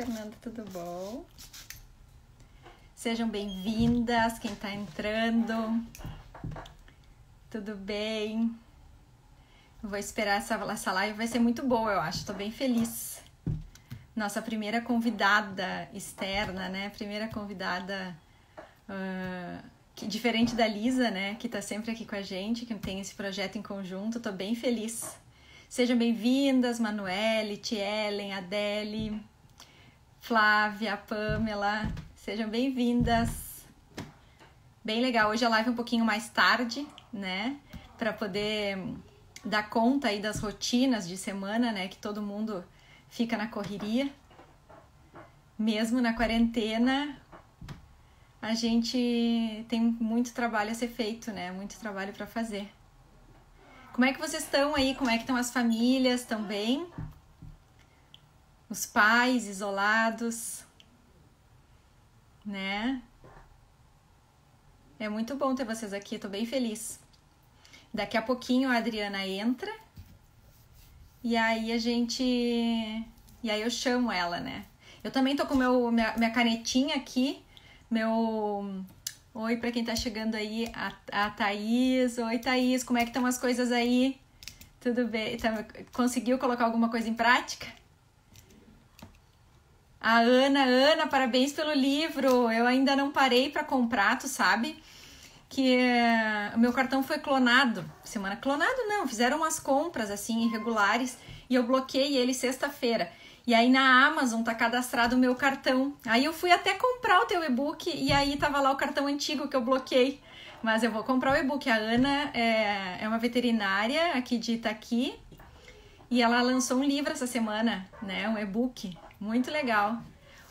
Fernanda, tudo bom? Sejam bem-vindas, quem está entrando. Tudo bem? Vou esperar essa live, vai ser muito boa, eu acho. Estou bem feliz. Nossa primeira convidada externa, né? Primeira convidada diferente da Lisa, né? Que está sempre aqui com a gente, que tem esse projeto em conjunto. Estou bem feliz. Sejam bem-vindas, Manuele, Tielen, Adele, Flávia, Pamela. Sejam bem-vindas. Bem legal. Hoje a live é um pouquinho mais tarde, né? Para poder dar conta aí das rotinas de semana, né? Que todo mundo fica na correria. Mesmo na quarentena, a gente tem muito trabalho a ser feito, né? Muito trabalho para fazer. Como é que vocês estão aí? Como é que estão as famílias? Estão bem? Os pais isolados, né? É muito bom ter vocês aqui, tô bem feliz. Daqui a pouquinho a Adriana entra e aí e aí eu chamo ela, né? Eu também tô com minha canetinha aqui, Oi, para quem tá chegando aí, a Thaís. Oi, Thaís, como é que estão as coisas aí? Tudo bem? Conseguiu colocar alguma coisa em prática? A Ana, parabéns pelo livro. Eu ainda não parei para comprar, tu sabe? Que o meu cartão foi clonado. Clonado não, fizeram umas compras assim irregulares e eu bloqueei ele sexta-feira. E aí na Amazon tá cadastrado o meu cartão. Aí eu fui até comprar o teu e-book e aí tava lá o cartão antigo que eu bloqueei. Mas eu vou comprar o e-book. A Ana é uma veterinária aqui de Itaqui e ela lançou um livro essa semana, né? Um e-book. Muito legal.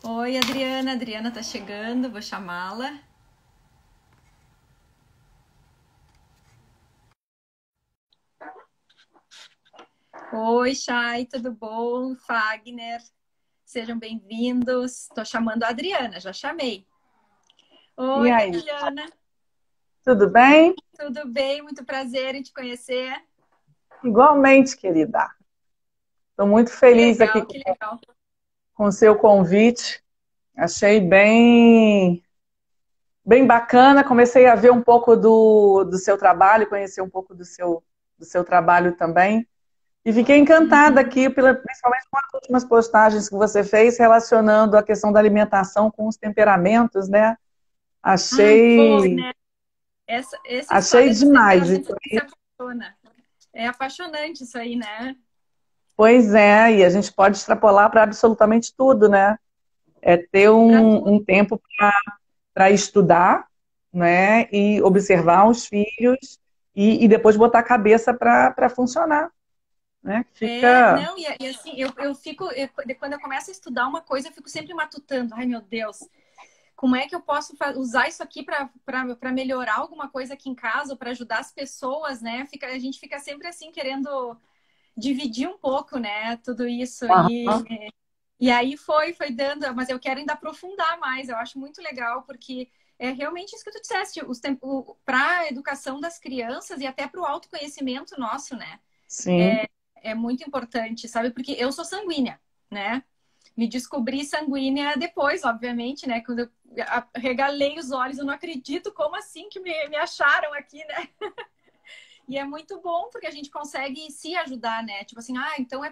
Oi, Adriana. A Adriana tá chegando, vou chamá-la. Oi, Chay, tudo bom? Fagner, sejam bem-vindos. Tô chamando a Adriana, já chamei. Oi, E aí, Adriana. tudo bem? Tudo bem? Muito prazer em te conhecer. Igualmente, querida. Estou muito Que feliz aqui legal, que legal. com o seu convite. Achei bem bacana. Comecei a ver um pouco do seu trabalho, conhecer um pouco do seu trabalho também. E fiquei encantada aqui, principalmente com as últimas postagens que você fez relacionando a questão da alimentação com os temperamentos, né? Ai, foi, Achei, né? Essa achei história dos demais. temperamentos se apaixona. É apaixonante isso aí, né? Pois é, e a gente pode extrapolar para absolutamente tudo, né? É ter Para tudo. um tempo para estudar, né? E observar os filhos e depois botar a cabeça para funcionar, né? Fica. Não, e assim, eu fico, quando eu começo a estudar uma coisa, eu fico sempre matutando. Ai, meu Deus, como é que eu posso usar isso aqui para melhorar alguma coisa aqui em casa, para ajudar as pessoas, né? A gente fica sempre assim querendo dividir um pouco, né? Tudo isso. Aham. E aí foi dando, mas eu quero ainda aprofundar mais. Eu acho muito legal, porque é realmente isso que tu disseste, para a educação das crianças e até para o autoconhecimento nosso, né? Sim. É muito importante, sabe? Porque eu sou sanguínea, né? Me descobri sanguínea depois, obviamente, né? Quando eu regalei os olhos, eu não acredito como assim que me acharam aqui, né? E é muito bom porque a gente consegue se ajudar, né? Tipo assim, então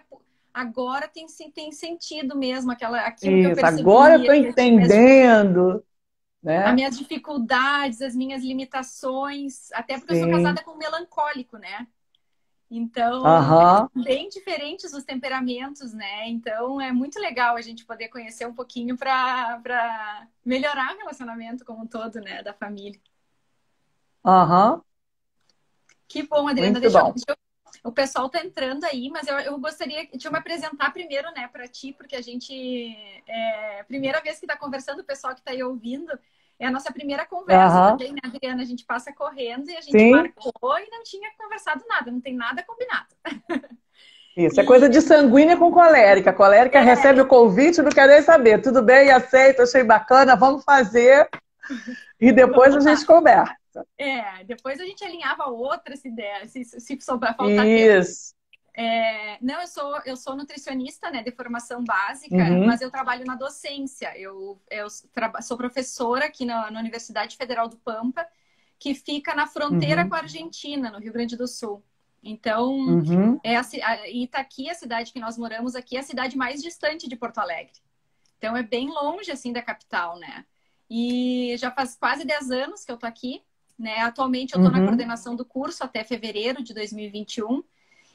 agora tem sentido mesmo aquilo que eu Isso. Agora eu percebi, estou entendendo, as né? minhas dificuldades, as minhas limitações, até porque eu sou Sim. casada com um melancólico, né? Então, Aham. bem diferentes os temperamentos, né? Então, é muito legal a gente poder conhecer um pouquinho para melhorar o relacionamento como um todo, né? Da família. Aham. Que bom, Adriana. Muito bom. O pessoal tá entrando aí, mas eu gostaria de eu me apresentar primeiro, né, para ti, porque a gente primeira vez que tá conversando, o pessoal que tá aí ouvindo, é a nossa primeira conversa Aham. também, né, Adriana? A gente passa correndo e a gente Sim. marcou e não tinha conversado nada, não tem nada combinado. Isso, é E coisa de sanguínea com colérica. A colérica recebe o convite e não quer nem saber. Tudo bem, aceito, achei bacana, vamos fazer. E depois a vamos gente lá. conversa. Depois a gente alinhava outras ideias, se sobrar faltar tempo. Isso. Não, eu sou nutricionista, né, de formação básica, Uhum, mas eu trabalho na docência. Sou professora aqui na Universidade Federal do Pampa, que fica na fronteira com uhum, a Argentina, no Rio Grande do Sul. Então, uhum. Itaqui, a cidade que nós moramos aqui, é a cidade mais distante de Porto Alegre. Então, é bem longe, assim, da capital, né? E já faz quase 10 anos que eu tô aqui, né? Atualmente, eu tô na Uhum. coordenação do curso até fevereiro de 2021.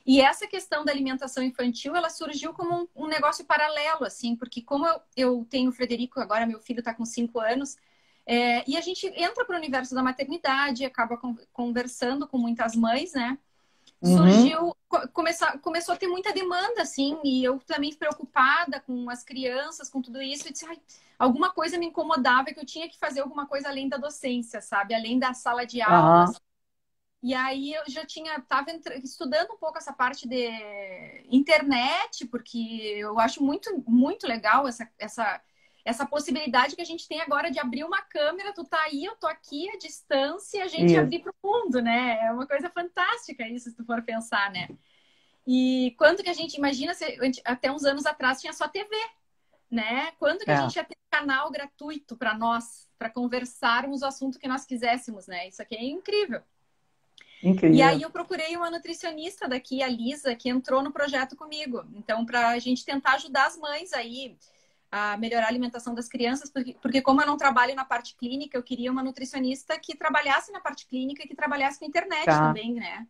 E essa questão da alimentação infantil, ela surgiu como um negócio paralelo, assim, porque como eu tenho o Frederico, agora meu filho está com 5 anos, e a gente entra para o universo da maternidade, acaba conversando com muitas mães, né? Uhum. Começou a ter muita demanda, assim, e eu também preocupada com as crianças, com tudo isso, e disse, ai, alguma coisa me incomodava, que eu tinha que fazer alguma coisa além da docência, sabe? Além da sala de aula. Aham. E aí eu já estava estudando um pouco essa parte de internet, porque eu acho muito, muito legal essa possibilidade que a gente tem agora de abrir uma câmera, tu tá aí, eu tô aqui, a distância, e a gente Isso. abrir para o mundo, né? É uma coisa fantástica isso, se tu for pensar, né? E quando que a gente imagina, até uns anos atrás tinha só TV, né? Quando que a É. gente ia ter canal gratuito para nós, para conversarmos o assunto que nós quiséssemos, né? Isso aqui é incrível. E aí Incrível. eu procurei uma nutricionista daqui, a Lisa, que entrou no projeto comigo. Então, para a gente tentar ajudar as mães aí a melhorar a alimentação das crianças, porque como eu não trabalho na parte clínica, eu queria uma nutricionista que trabalhasse na parte clínica e que trabalhasse com internet Tá. também, né?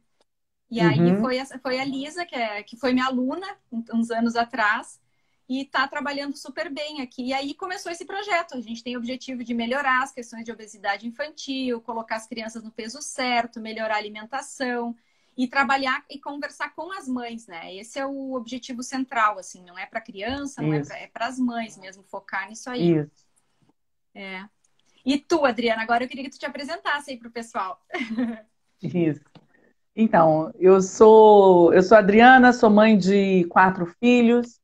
E aí Uhum. foi a Lisa, que foi minha aluna uns anos atrás, e está trabalhando super bem aqui. E aí começou esse projeto. A gente tem o objetivo de melhorar as questões de obesidade infantil, colocar as crianças no peso certo, melhorar a alimentação e trabalhar e conversar com as mães, né? Esse é o objetivo central, assim, não é para criança, não é Isso. para as mães mesmo, focar nisso aí. Isso. É. E tu, Adriana, agora eu queria que tu te apresentasse aí pro pessoal. Isso. Então, eu sou Adriana, sou mãe de 4 filhos,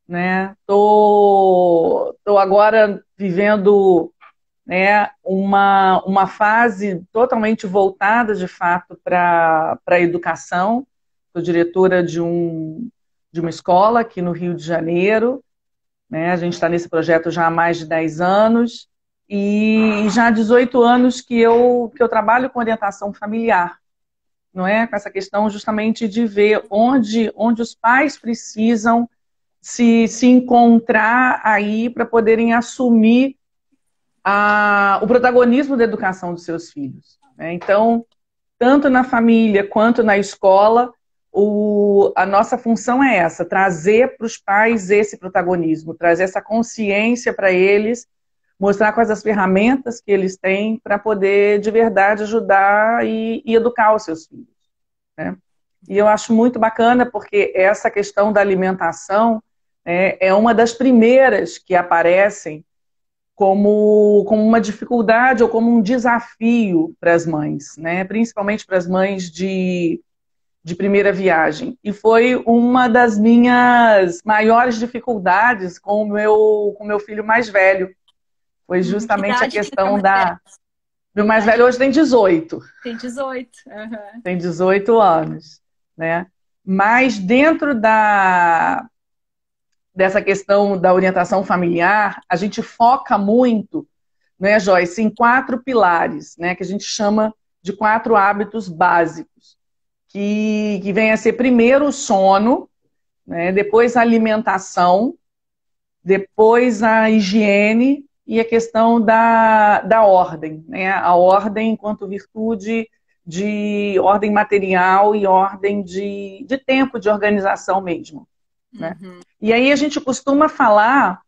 né? Tô agora vivendo, né, uma fase totalmente voltada, de fato, para a educação. Sou diretora de uma escola aqui no Rio de Janeiro, né? A gente está nesse projeto já há mais de 10 anos e já há 18 anos que eu trabalho com orientação familiar, não é? Com essa questão justamente de ver onde os pais precisam se encontrar aí para poderem assumir o protagonismo da educação dos seus filhos, né? Então, tanto na família quanto na escola, a nossa função é essa: trazer para os pais esse protagonismo, trazer essa consciência para eles, mostrar quais as ferramentas que eles têm para poder, de verdade, ajudar e educar os seus filhos, né? E eu acho muito bacana porque essa questão da alimentação é uma das primeiras que aparecem como uma dificuldade ou como um desafio para as mães, né? Principalmente para as mães de primeira viagem. E foi uma das minhas maiores dificuldades com o meu filho mais velho. Foi Que justamente a idade que ele é questão mais velho? da... Meu Que mais idade? velho hoje tem 18. Tem 18. Uhum. Tem 18 anos, né? Mas dentro dessa questão da orientação familiar, a gente foca muito, né, Joyce, em 4 pilares, né, que a gente chama de 4 hábitos básicos, que vem a ser primeiro o sono, né, depois a alimentação, depois a higiene e a questão da ordem, né, a ordem enquanto virtude de ordem material e ordem de tempo de organização mesmo, né? Uhum. E aí a gente costuma falar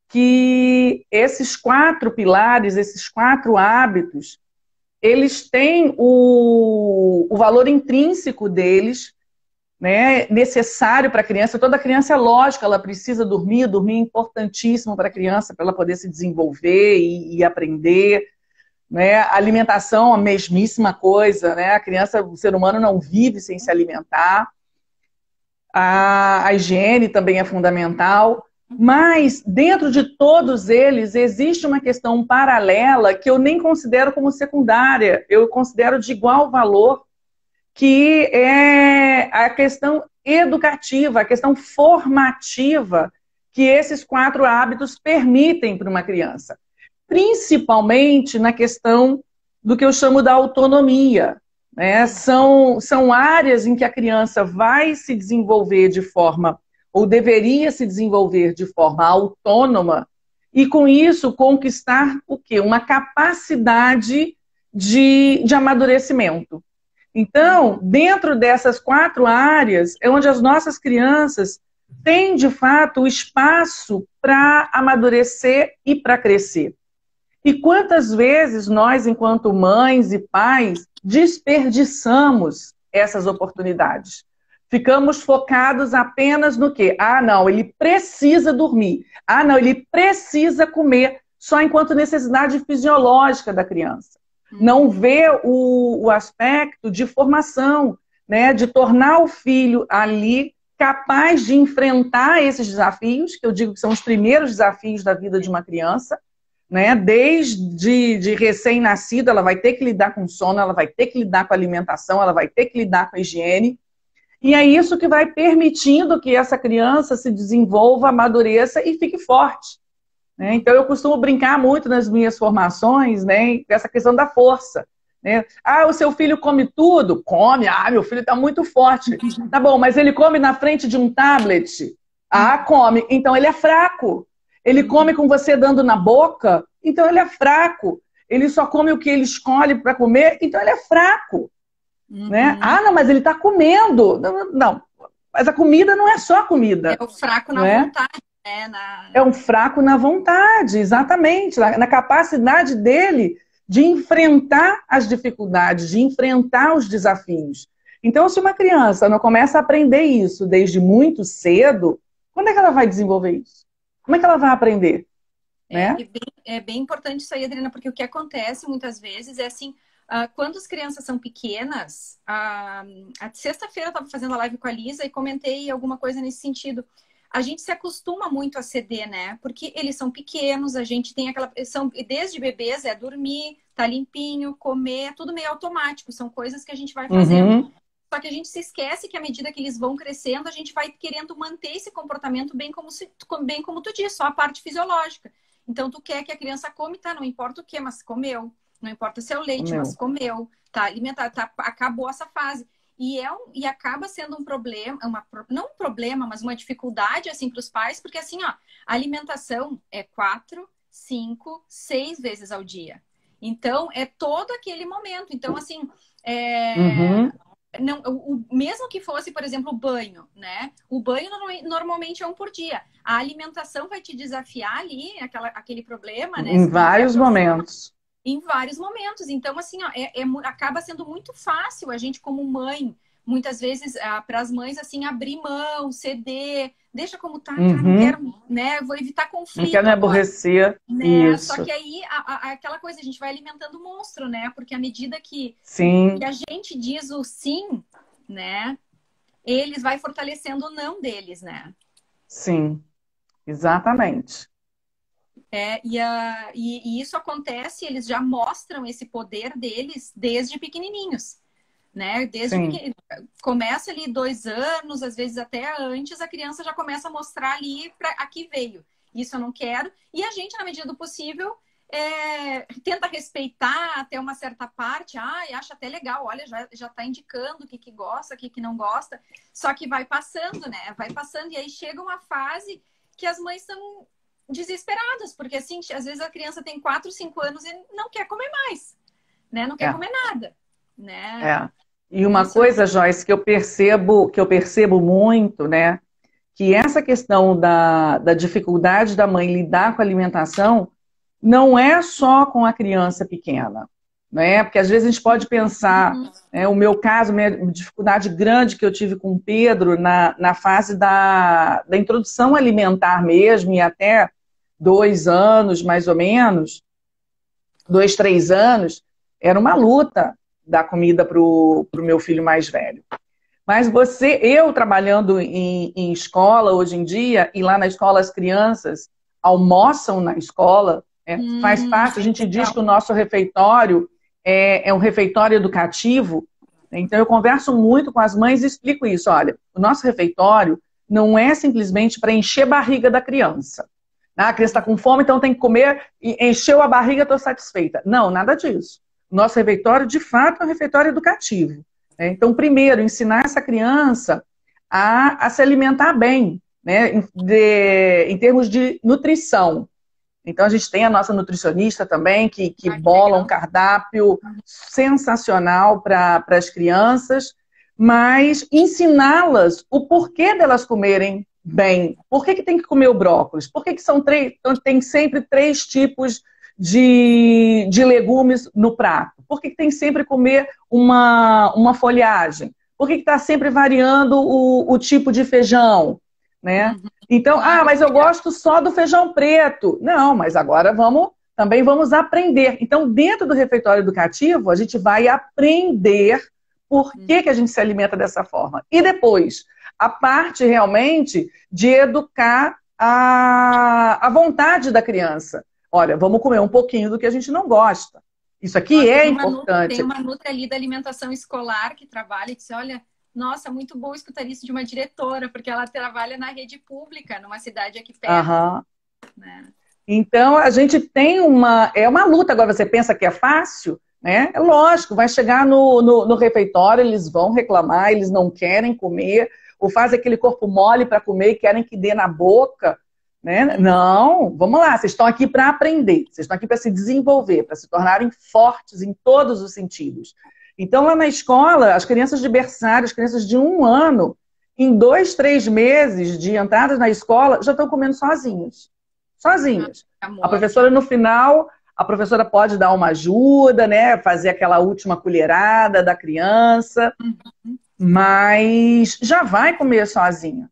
que esses 4 pilares, esses 4 hábitos, eles têm o valor intrínseco deles, né, necessário para a criança. Toda criança, é lógico, ela precisa dormir é importantíssimo para a criança, para ela poder se desenvolver e aprender, né? A alimentação, a mesmíssima coisa, né? A criança, o ser humano não vive sem se alimentar. A higiene também é fundamental, mas dentro de todos eles existe uma questão paralela que eu nem considero como secundária, eu considero de igual valor, que é a questão educativa, a questão formativa que esses 4 hábitos permitem para uma criança. Principalmente na questão do que eu chamo da autonomia. Né? São áreas em que a criança vai se desenvolver de forma, ou deveria se desenvolver de forma autônoma, e com isso conquistar o quê? Uma capacidade de amadurecimento. Então, dentro dessas 4 áreas, é onde as nossas crianças têm, de fato, o espaço para amadurecer e para crescer. E quantas vezes nós, enquanto mães e pais, desperdiçamos essas oportunidades? Ficamos focados apenas no quê? Ah, não, ele precisa dormir. Ah, não, ele precisa comer, só enquanto necessidade fisiológica da criança. Não vê o aspecto de formação, né? De tornar o filho ali capaz de enfrentar esses desafios, que eu digo que são os primeiros desafios da vida de uma criança, né? Desde recém-nascida, ela vai ter que lidar com sono, ela vai ter que lidar com alimentação, ela vai ter que lidar com a higiene. E é isso que vai permitindo que essa criança se desenvolva, amadureça e fique forte. Né? Então, eu costumo brincar muito nas minhas formações, né, dessa questão da força. Né? Ah, o seu filho come tudo? Come. Ah, meu filho está muito forte. Tá bom, mas ele come na frente de um tablet? Ah, come. Então, ele é fraco. Ele come com você dando na boca? Então, ele é fraco. Ele só come o que ele escolhe para comer? Então, ele é fraco. Né? Ah, não, mas ele está comendo. Não, mas a comida não é só comida. É o fraco na vontade. É um fraco na vontade, exatamente, na capacidade dele de enfrentar as dificuldades, de enfrentar os desafios. Então, se uma criança não começa a aprender isso desde muito cedo, quando é que ela vai desenvolver isso? Como é que ela vai aprender? Né? É bem importante isso aí, Adriana, porque o que acontece muitas vezes é assim, quando as crianças são pequenas, a sexta-feira eu estava fazendo a live com a Lisa e comentei alguma coisa nesse sentido. A gente se acostuma muito a ceder, né? Porque eles são pequenos, a gente tem aquela... desde bebês é dormir, tá limpinho, comer, é tudo meio automático. São coisas que a gente vai fazendo. Só que a gente se esquece que à medida que eles vão crescendo, a gente vai querendo manter esse comportamento bem como tu disse, só a parte fisiológica. Então, tu quer que a criança come, tá? Não importa o que, mas comeu. Não importa se é o leite, mas comeu. Tá alimentado, acabou essa fase. E acaba sendo um problema, não um problema, mas uma dificuldade assim para os pais, porque assim, ó, a alimentação é 4, 5, 6 vezes ao dia. Então, é todo aquele momento. Então, assim, não, mesmo que fosse, por exemplo, o banho, né? O banho normalmente é 1 por dia. A alimentação vai te desafiar ali, aquele problema, né? Em vários momentos. Em vários momentos. Então, assim, ó, acaba sendo muito fácil a gente, como mãe, muitas vezes, para as mães, assim, abrir mão, ceder, deixa como tá, cara, não quero, né? Vou evitar conflito. Não quero me aborrecer. Né? Isso. Só que aí, aquela coisa, a gente vai alimentando o monstro, né? Porque à medida que a gente diz o sim, né? Eles vai fortalecendo o não deles, né? Sim, exatamente. E isso acontece, eles já mostram esse poder deles desde pequenininhos, né? Começa ali 2 anos, às vezes até antes, a criança já começa a mostrar ali aqui veio. Isso eu não quero. E a gente, na medida do possível, tenta respeitar até uma certa parte. Acha até legal, olha, já tá indicando o que gosta, o que não gosta. Só que vai passando, né? Vai passando, e aí chega uma fase que as mães são desesperadas, porque assim, às vezes a criança tem 4, 5 anos e não quer comer mais, né? Não quer comer nada, né? E uma coisa, Joyce, que eu percebo muito, né? Que essa questão da dificuldade da mãe lidar com a alimentação não é só com a criança pequena, né? Porque às vezes a gente pode pensar, o meu caso, minha dificuldade grande que eu tive com o Pedro na fase da introdução alimentar mesmo, e até 2 anos, mais ou menos, 2, 3 anos, era uma luta dar comida para o meu filho mais velho. Mas eu trabalhando em escola hoje em dia, e lá na escola as crianças almoçam na escola, faz parte, a gente diz que o nosso refeitório é um refeitório educativo, Então, eu converso muito com as mães e explico isso. Olha, o nosso refeitório não é simplesmente para encher a barriga da criança. A criança está com fome, então tem que comer, e encheu a barriga, estou satisfeita. Não, nada disso. O nosso refeitório, de fato, é um refeitório educativo. Né? Então, primeiro, ensinar essa criança a se alimentar bem, né? Em termos de nutrição. Então, a gente tem a nossa nutricionista também, que bola um cardápio sensacional para as crianças, mas ensiná-las o porquê delas comerem bem. Por que tem que comer o brócolis? Por que são tem sempre 3 tipos de legumes no prato? Por que tem sempre que comer uma folhagem? Por que está sempre variando o tipo de feijão? Né? Então, mas eu gosto só do feijão preto. Não, mas agora também vamos aprender. Então, dentro do refeitório educativo, a gente vai aprender por que a gente se alimenta dessa forma. E depois, a parte realmente de educar a vontade da criança. Olha, vamos comer um pouquinho do que a gente não gosta. Isso aqui é importante. Tem uma Nutri ali da alimentação escolar que trabalha e diz, olha, nossa, muito bom escutar isso de uma diretora, porque ela trabalha na rede pública, numa cidade aqui perto. Né? Então, a gente tem é uma luta. Agora, você pensa que é fácil? Né? É lógico, vai chegar no refeitório, eles vão reclamar, eles não querem comer, ou fazem aquele corpo mole para comer e querem que dê na boca. Né? Não, vamos lá, vocês estão aqui para aprender, vocês estão aqui para se desenvolver, para se tornarem fortes em todos os sentidos. Então, lá na escola, as crianças de berçário, as crianças de 1 ano, em 2, 3 meses de entrada na escola, já estão comendo sozinhas. Sozinhas. A professora, no final, a professora pode dar uma ajuda, né? Fazer aquela última colherada da criança, mas já vai comer sozinha.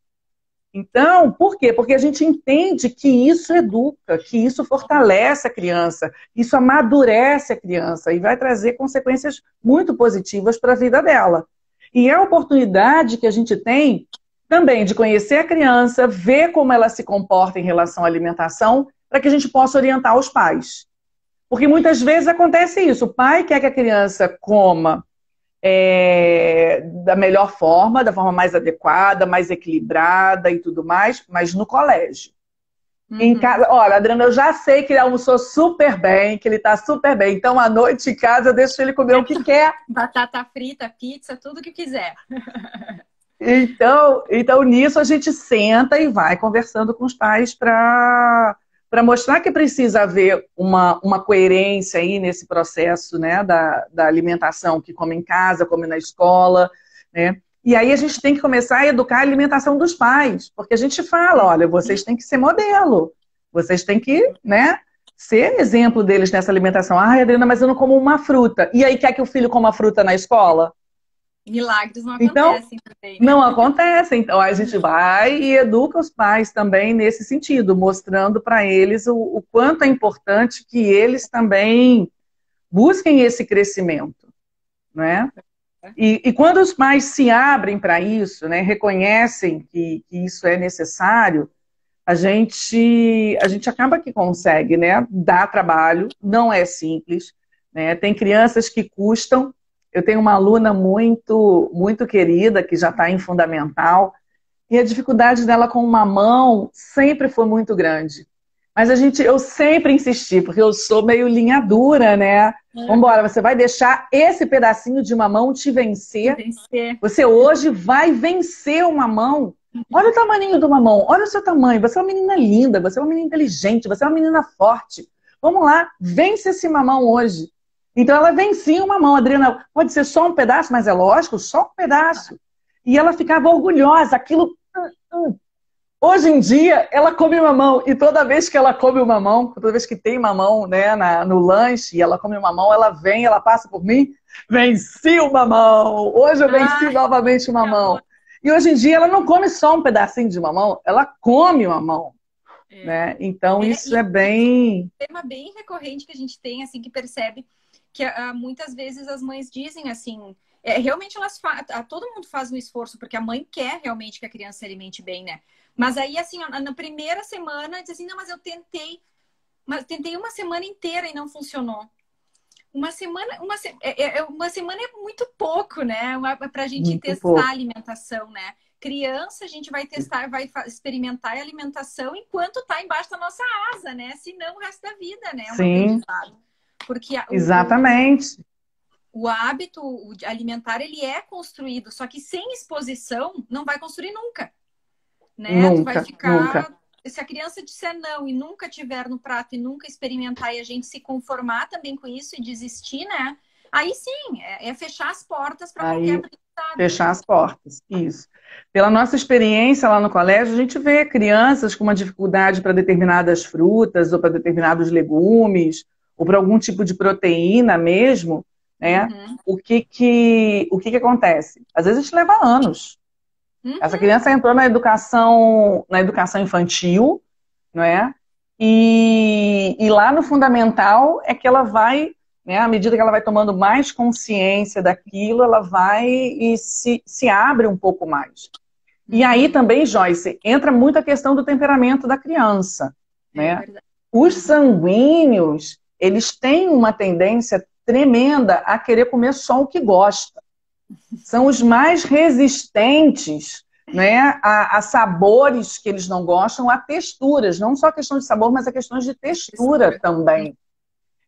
Então, por quê? Porque a gente entende que isso educa, que isso fortalece a criança, isso amadurece a criança e vai trazer consequências muito positivas para a vida dela. E é a oportunidade que a gente tem também de conhecer a criança, ver como ela se comporta em relação à alimentação, para que a gente possa orientar os pais. Porque muitas vezes acontece isso, o pai quer que a criança coma da melhor forma, da forma mais adequada, mais equilibrada e tudo mais, mas no colégio. Em casa, olha, Adriana, eu já sei que ele almoçou super bem, que ele tá super bem, então à noite em casa eu deixo ele comer o que quer. Batata frita, pizza, tudo que quiser. Então nisso a gente senta e vai conversando com os pais para mostrar que precisa haver uma coerência aí nesse processo, né, da alimentação, que come em casa, come na escola, né? E aí a gente tem que começar a educar a alimentação dos pais, porque a gente fala, olha, vocês têm que ser modelo, vocês têm que, né, ser exemplo deles nessa alimentação. Adriana, mas eu não como uma fruta. E aí quer que o filho coma fruta na escola? Milagres não acontecem também. Né? Não acontecem. Então, a gente vai e educa os pais também nesse sentido, mostrando para eles o quanto é importante que eles também busquem esse crescimento. Né? E quando os pais se abrem para isso, né, reconhecem que isso é necessário, a gente acaba que consegue, né, dar trabalho, não é simples. Né? Tem crianças que custam. Eu tenho uma aluna muito, muito querida, que já está em fundamental, e a dificuldade dela com uma mão sempre foi muito grande. Mas eu sempre insisti, porque eu sou meio linha dura, né? Vambora, você vai deixar esse pedacinho de mamão te vencer? Você hoje vai vencer o mamão. Olha o tamaninho do mamão, olha o seu tamanho. Você é uma menina linda, você é uma menina inteligente, você é uma menina forte. Vamos lá, vence esse mamão hoje. Então ela vencia uma mão, Adriana, pode ser só um pedaço, mas é lógico, só um pedaço. E ela ficava orgulhosa, aquilo... Hoje em dia, ela come mamão, e toda vez que ela come o mamão, toda vez que tem mamão, né, no lanche, e ela come o mamão, ela vem, ela passa por mim, venci o mamão, hoje eu venci novamente o mamão. E hoje em dia ela não come só um pedacinho de mamão, ela come o mamão. Né? Então isso é bem... Um tema bem recorrente que a gente tem, assim, que percebe que muitas vezes as mães dizem assim, realmente todo mundo faz um esforço, porque a mãe quer realmente que a criança se alimente bem, né? Mas aí, assim, na primeira semana, diz assim, não, mas eu tentei 1 semana inteira e não funcionou. uma semana é muito pouco, né? Para a gente Muito testar a pouco. alimentação, né? Criança, a gente vai testar, vai experimentar a alimentação enquanto está embaixo da nossa asa, né? Se não, o resto da vida, né? É um Sim, aprendizado. Porque exatamente. o hábito alimentar, ele é construído, só que sem exposição, não vai construir nunca, né? Tu vai Nunca, nunca. ficar... Se a criança disser não e nunca tiver no prato e nunca experimentar e a gente se conformar também com isso e desistir, né? Aí sim, é fechar as portas para qualquer Aí, aprendizado, fechar né? as portas. Isso. Pela nossa experiência lá no colégio, a gente vê crianças com uma dificuldade para determinadas frutas ou para determinados legumes ou para algum tipo de proteína mesmo, né? Uhum, O que acontece? Às vezes leva anos. Essa uhum, criança entrou na educação infantil, não é? E lá no fundamental é que ela vai, né, à medida que ela vai tomando mais consciência daquilo, ela vai e se abre um pouco mais. E aí uhum. também, Joyce, entra muito a questão do temperamento da criança, É né? verdade. Os Uhum. sanguíneos, eles têm uma tendência tremenda a querer comer só o que gosta. São os mais resistentes, né, a sabores que eles não gostam, a texturas, não só a questão de sabor, mas a questão de textura Textura. também.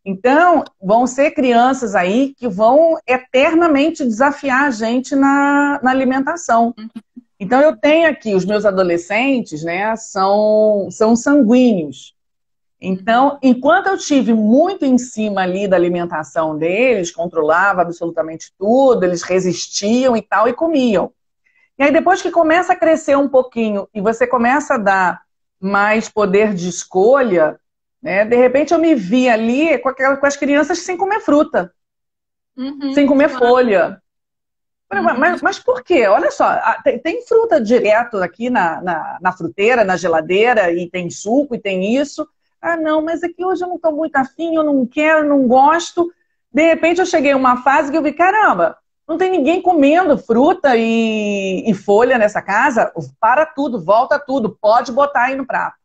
Então, vão ser crianças aí que vão eternamente desafiar a gente na alimentação. Então, eu tenho aqui, os meus adolescentes, né, são sanguíneos. Uhum. Então, enquanto eu tive muito em cima ali da alimentação deles, controlava absolutamente tudo, eles resistiam e tal, e comiam. E aí, depois que começa a crescer um pouquinho e você começa a dar mais poder de escolha, né, de repente eu me vi ali com as crianças sem comer fruta, sem Uhum. comer Claro. folha. Falei, Uhum. mas por quê? Olha só, tem fruta direto aqui na fruteira, na geladeira, e tem suco, e tem isso. Ah, não, mas aqui hoje eu não estou muito afim, eu não quero, não gosto. De repente eu cheguei a uma fase que eu vi, caramba, não tem ninguém comendo fruta e folha nessa casa? Para tudo, volta tudo, pode botar aí no prato.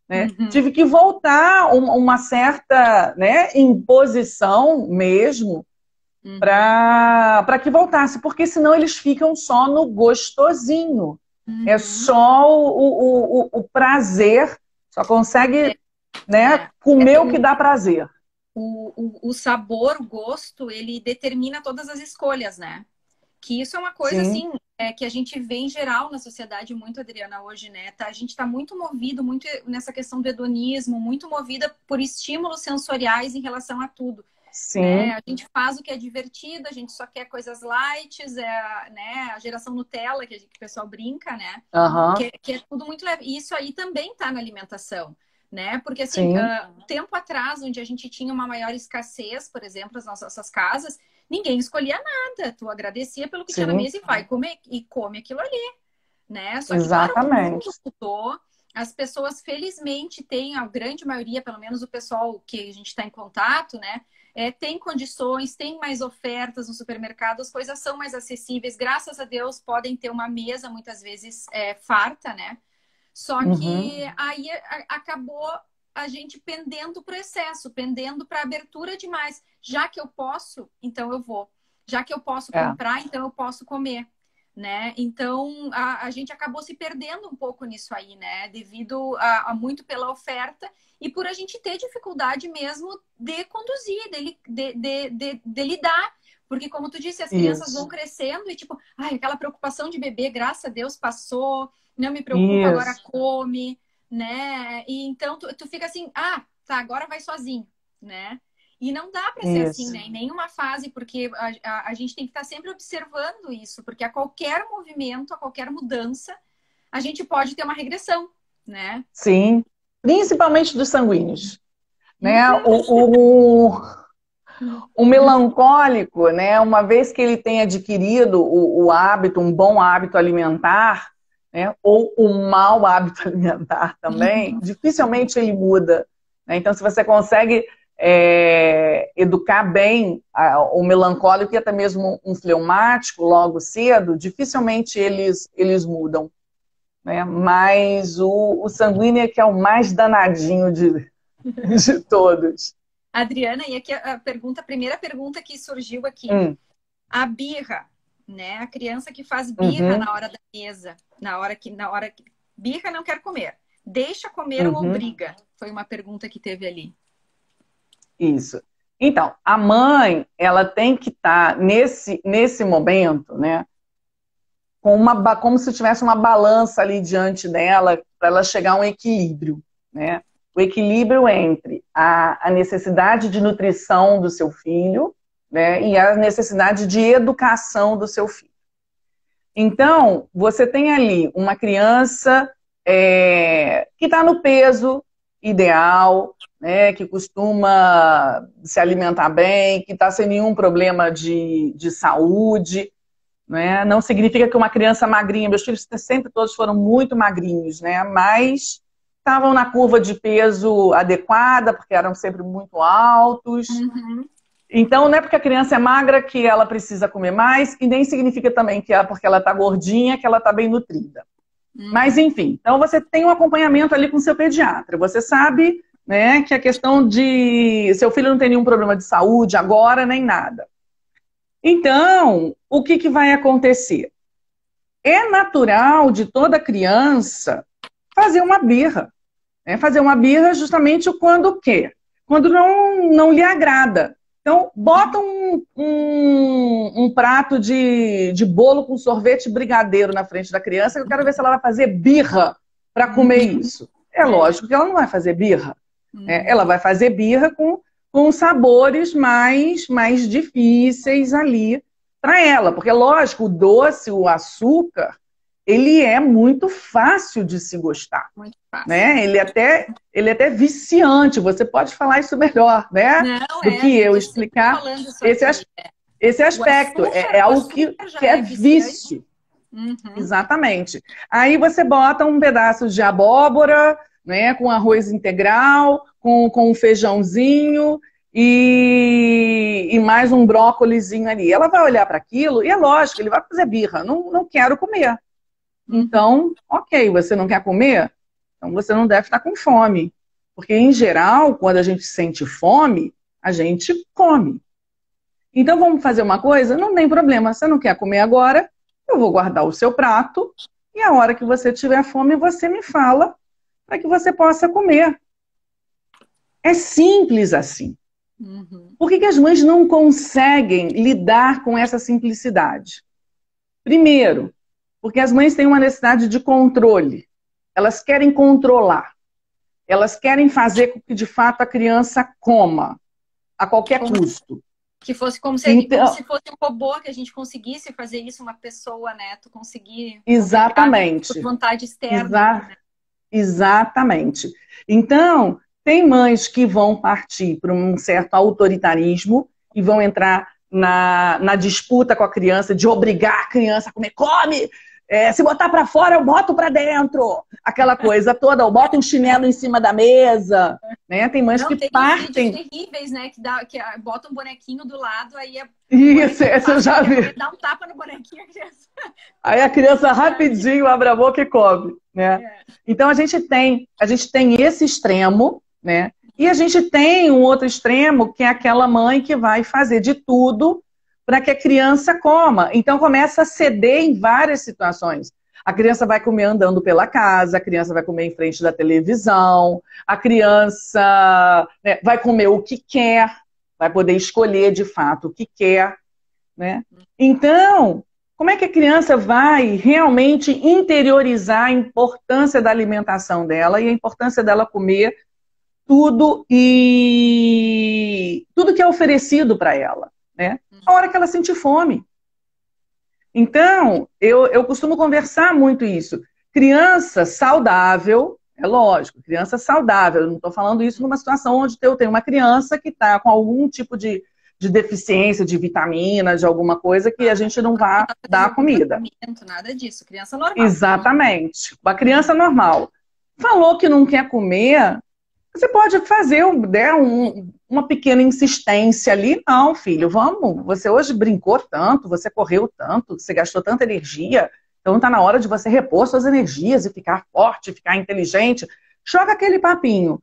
Né? Uhum. Tive que voltar uma certa, né, imposição mesmo, Uhum. para que voltasse, porque senão eles ficam só no gostosinho. É Uhum. só o prazer, só consegue, né, É. comer o que dá prazer. O sabor, o gosto, ele determina todas as escolhas, né? Que isso é uma coisa, Sim, assim, que a gente vê em geral na sociedade muito, Adriana, hoje, né? Tá? A gente está muito movido, muito nessa questão do hedonismo, muito movida por estímulos sensoriais em relação a tudo, né? sim, A gente faz o que é divertido, a gente só quer coisas light, né? A geração Nutella, que o pessoal brinca, né? aham, Que é tudo muito leve. E isso aí também está na alimentação, né? Porque, assim, sim, tempo atrás, onde a gente tinha uma maior escassez, por exemplo, nas nossas casas, ninguém escolhia nada. Tu agradecia pelo que tinha na sim, mesa e vai comer e come aquilo ali, né? Só que, claro, o mundo exatamente. mudou. As pessoas, felizmente, têm, a grande maioria, pelo menos o pessoal que a gente está em contato, né? Tem condições, tem mais ofertas no supermercado, as coisas são mais acessíveis. Graças a Deus, podem ter uma mesa, muitas vezes, farta, né? Só Uhum, que aí acabou a gente pendendo para o excesso, pendendo para abertura demais. Já que eu posso, então eu vou. Já que eu posso é, comprar, então eu posso comer, né? Então a gente acabou se perdendo um pouco nisso aí, né? Devido a muito pela oferta e por a gente ter dificuldade mesmo de conduzir, de lidar. Porque, como tu disse, as crianças vão isso, crescendo e, tipo, ai, aquela preocupação de bebê, graças a Deus, passou, não me preocupa, agora isso, come, né? E então tu fica assim, ah, tá, agora vai sozinho, né? E não dá para ser assim, isso. né? Em nenhuma fase, porque a gente tem que estar sempre observando isso, porque a qualquer movimento, a qualquer mudança, a gente pode ter uma regressão, né? Sim, principalmente dos sanguíneos. Né? Uhum. O melancólico, né, uma vez que ele tem adquirido o hábito, um bom hábito alimentar, né, ou um mau hábito alimentar também, dificilmente ele muda. Né? Então, se você consegue educar bem o melancólico e até mesmo um fleumático logo cedo, dificilmente eles mudam. Né? Mas o sanguíneo é que é o mais danadinho de todos. Adriana, e aqui a primeira pergunta que surgiu aqui. A birra, né? A criança que faz birra na hora da mesa, na hora que birra não quer comer. Deixa comer ou obriga? Foi uma pergunta que teve ali. Isso. Então, a mãe, ela tem que estar nesse momento, né? Como se tivesse uma balança ali diante dela, para ela chegar a um equilíbrio, né? O equilíbrio entre a necessidade de nutrição do seu filho, né, e a necessidade de educação do seu filho. Então, você tem ali uma criança que está no peso ideal, né, que costuma se alimentar bem, que está sem nenhum problema de saúde, né? Não significa que uma criança magrinha, meus filhos sempre todos foram muito magrinhos, né? Mas estavam na curva de peso adequada, porque eram sempre muito altos. Então, não é porque a criança é magra que ela precisa comer mais, e nem significa também que porque ela está gordinha que ela está bem nutrida. Mas, enfim, então você tem um acompanhamento ali com o seu pediatra. Você sabe, né, que a questão de seu filho não tem nenhum problema de saúde agora, nem nada. Então, o que vai acontecer? É natural de toda criança fazer uma birra. Né? Fazer uma birra justamente quando quer. Quando não lhe agrada. Então, bota um prato de bolo com sorvete brigadeiro na frente da criança, que eu quero ver se ela vai fazer birra para comer isso. É lógico que ela não vai fazer birra. Ela vai fazer birra com sabores mais difíceis ali para ela. Porque, lógico, o doce, o açúcar, ele é muito fácil de se gostar. Muito fácil. Né? Ele é até viciante. Você pode falar isso melhor, né? Do que eu explicar esse aspecto. É algo que é vício. Exatamente. Aí você bota um pedaço de abóbora, né, com arroz integral, com um feijãozinho e mais um brócolizinho ali. Ela vai olhar para aquilo e é lógico, ele vai fazer birra. Não quero comer. Então, ok, você não quer comer? Então você não deve estar com fome. Porque, em geral, quando a gente sente fome, a gente come. Então vamos fazer uma coisa? Não tem problema. Você não quer comer agora? Eu vou guardar o seu prato e a hora que você tiver fome, você me fala para que você possa comer. É simples assim. Por que as mães não conseguem lidar com essa simplicidade? Primeiro, porque as mães têm uma necessidade de controle. Elas querem controlar. Elas querem fazer com que, de fato, a criança coma, a qualquer custo. Que fosse como se fosse um robô, que a gente conseguisse fazer isso, uma pessoa, né? Tu conseguir... Exatamente. Por vontade externa. Né? Exatamente. Então, tem mães que vão partir para um certo autoritarismo e vão entrar na disputa com a criança, de obrigar a criança a comer. Come! Se botar para fora, eu boto para dentro. Aquela coisa toda, eu boto um chinelo em cima da mesa. Né? Tem mães que partem... Tem terríveis, né? Que botam um bonequinho do lado, aí... Isso, eu já vi. Dá um tapa no bonequinho, a criança... Aí a criança rapidinho abre a boca e come. Né? Então a gente tem esse extremo, né? E a gente tem um outro extremo, que é aquela mãe que vai fazer de tudo para que a criança coma. Então começa a ceder em várias situações. A criança vai comer andando pela casa, a criança vai comer em frente da televisão, a criança, né, vai comer o que quer, vai poder escolher de fato o que quer. Né? Então, como é que a criança vai realmente interiorizar a importância da alimentação dela e a importância dela comer tudo que é oferecido para ela, né? A hora que ela sentir fome. Então, eu costumo conversar muito isso. Criança saudável, é lógico, criança saudável. Eu não estou falando isso numa situação onde eu tenho uma criança que está com algum tipo de deficiência de vitamina, de alguma coisa que a gente não vai dar a comida. Nada disso, criança normal. Exatamente. Uma criança normal. Falou que não quer comer... Você pode fazer uma pequena insistência ali. Não, filho, vamos. Você hoje brincou tanto, você correu tanto, você gastou tanta energia. Então está na hora de você repor suas energias e ficar forte, ficar inteligente. Joga aquele papinho.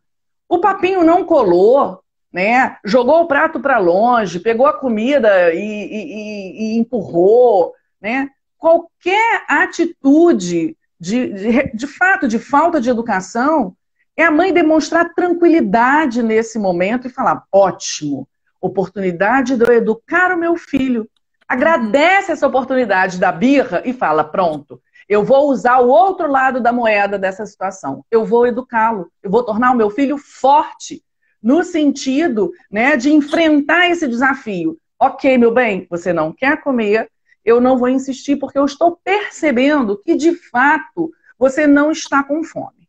O papinho não colou, né? Jogou o prato para longe, pegou a comida e empurrou, né? Qualquer atitude de fato de falta de educação é a mãe demonstrar tranquilidade nesse momento e falar, ótimo, oportunidade de eu educar o meu filho. Agradece essa oportunidade da birra e fala, pronto, eu vou usar o outro lado da moeda dessa situação. Eu vou educá-lo, eu vou tornar o meu filho forte, no sentido, né, de enfrentar esse desafio. Ok, meu bem, você não quer comer, eu não vou insistir porque eu estou percebendo que, de fato, você não está com fome.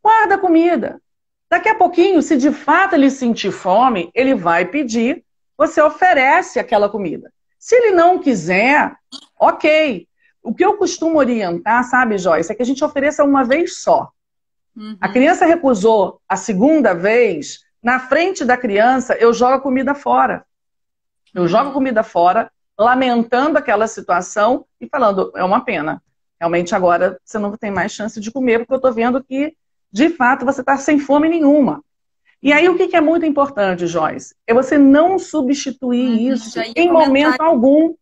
Guarda a comida. Daqui a pouquinho, se de fato ele sentir fome, ele vai pedir, você oferece aquela comida. Se ele não quiser, ok. O que eu costumo orientar, sabe, Joyce, é que a gente ofereça uma vez só. A criança recusou a segunda vez, na frente da criança, eu jogo a comida fora. Eu jogo a comida fora, lamentando aquela situação e falando, é uma pena. Realmente agora você não tem mais chance de comer, porque eu estou vendo que, de fato, você está sem fome nenhuma. E aí o que é muito importante, Joyce? É você não substituir isso em momento algum.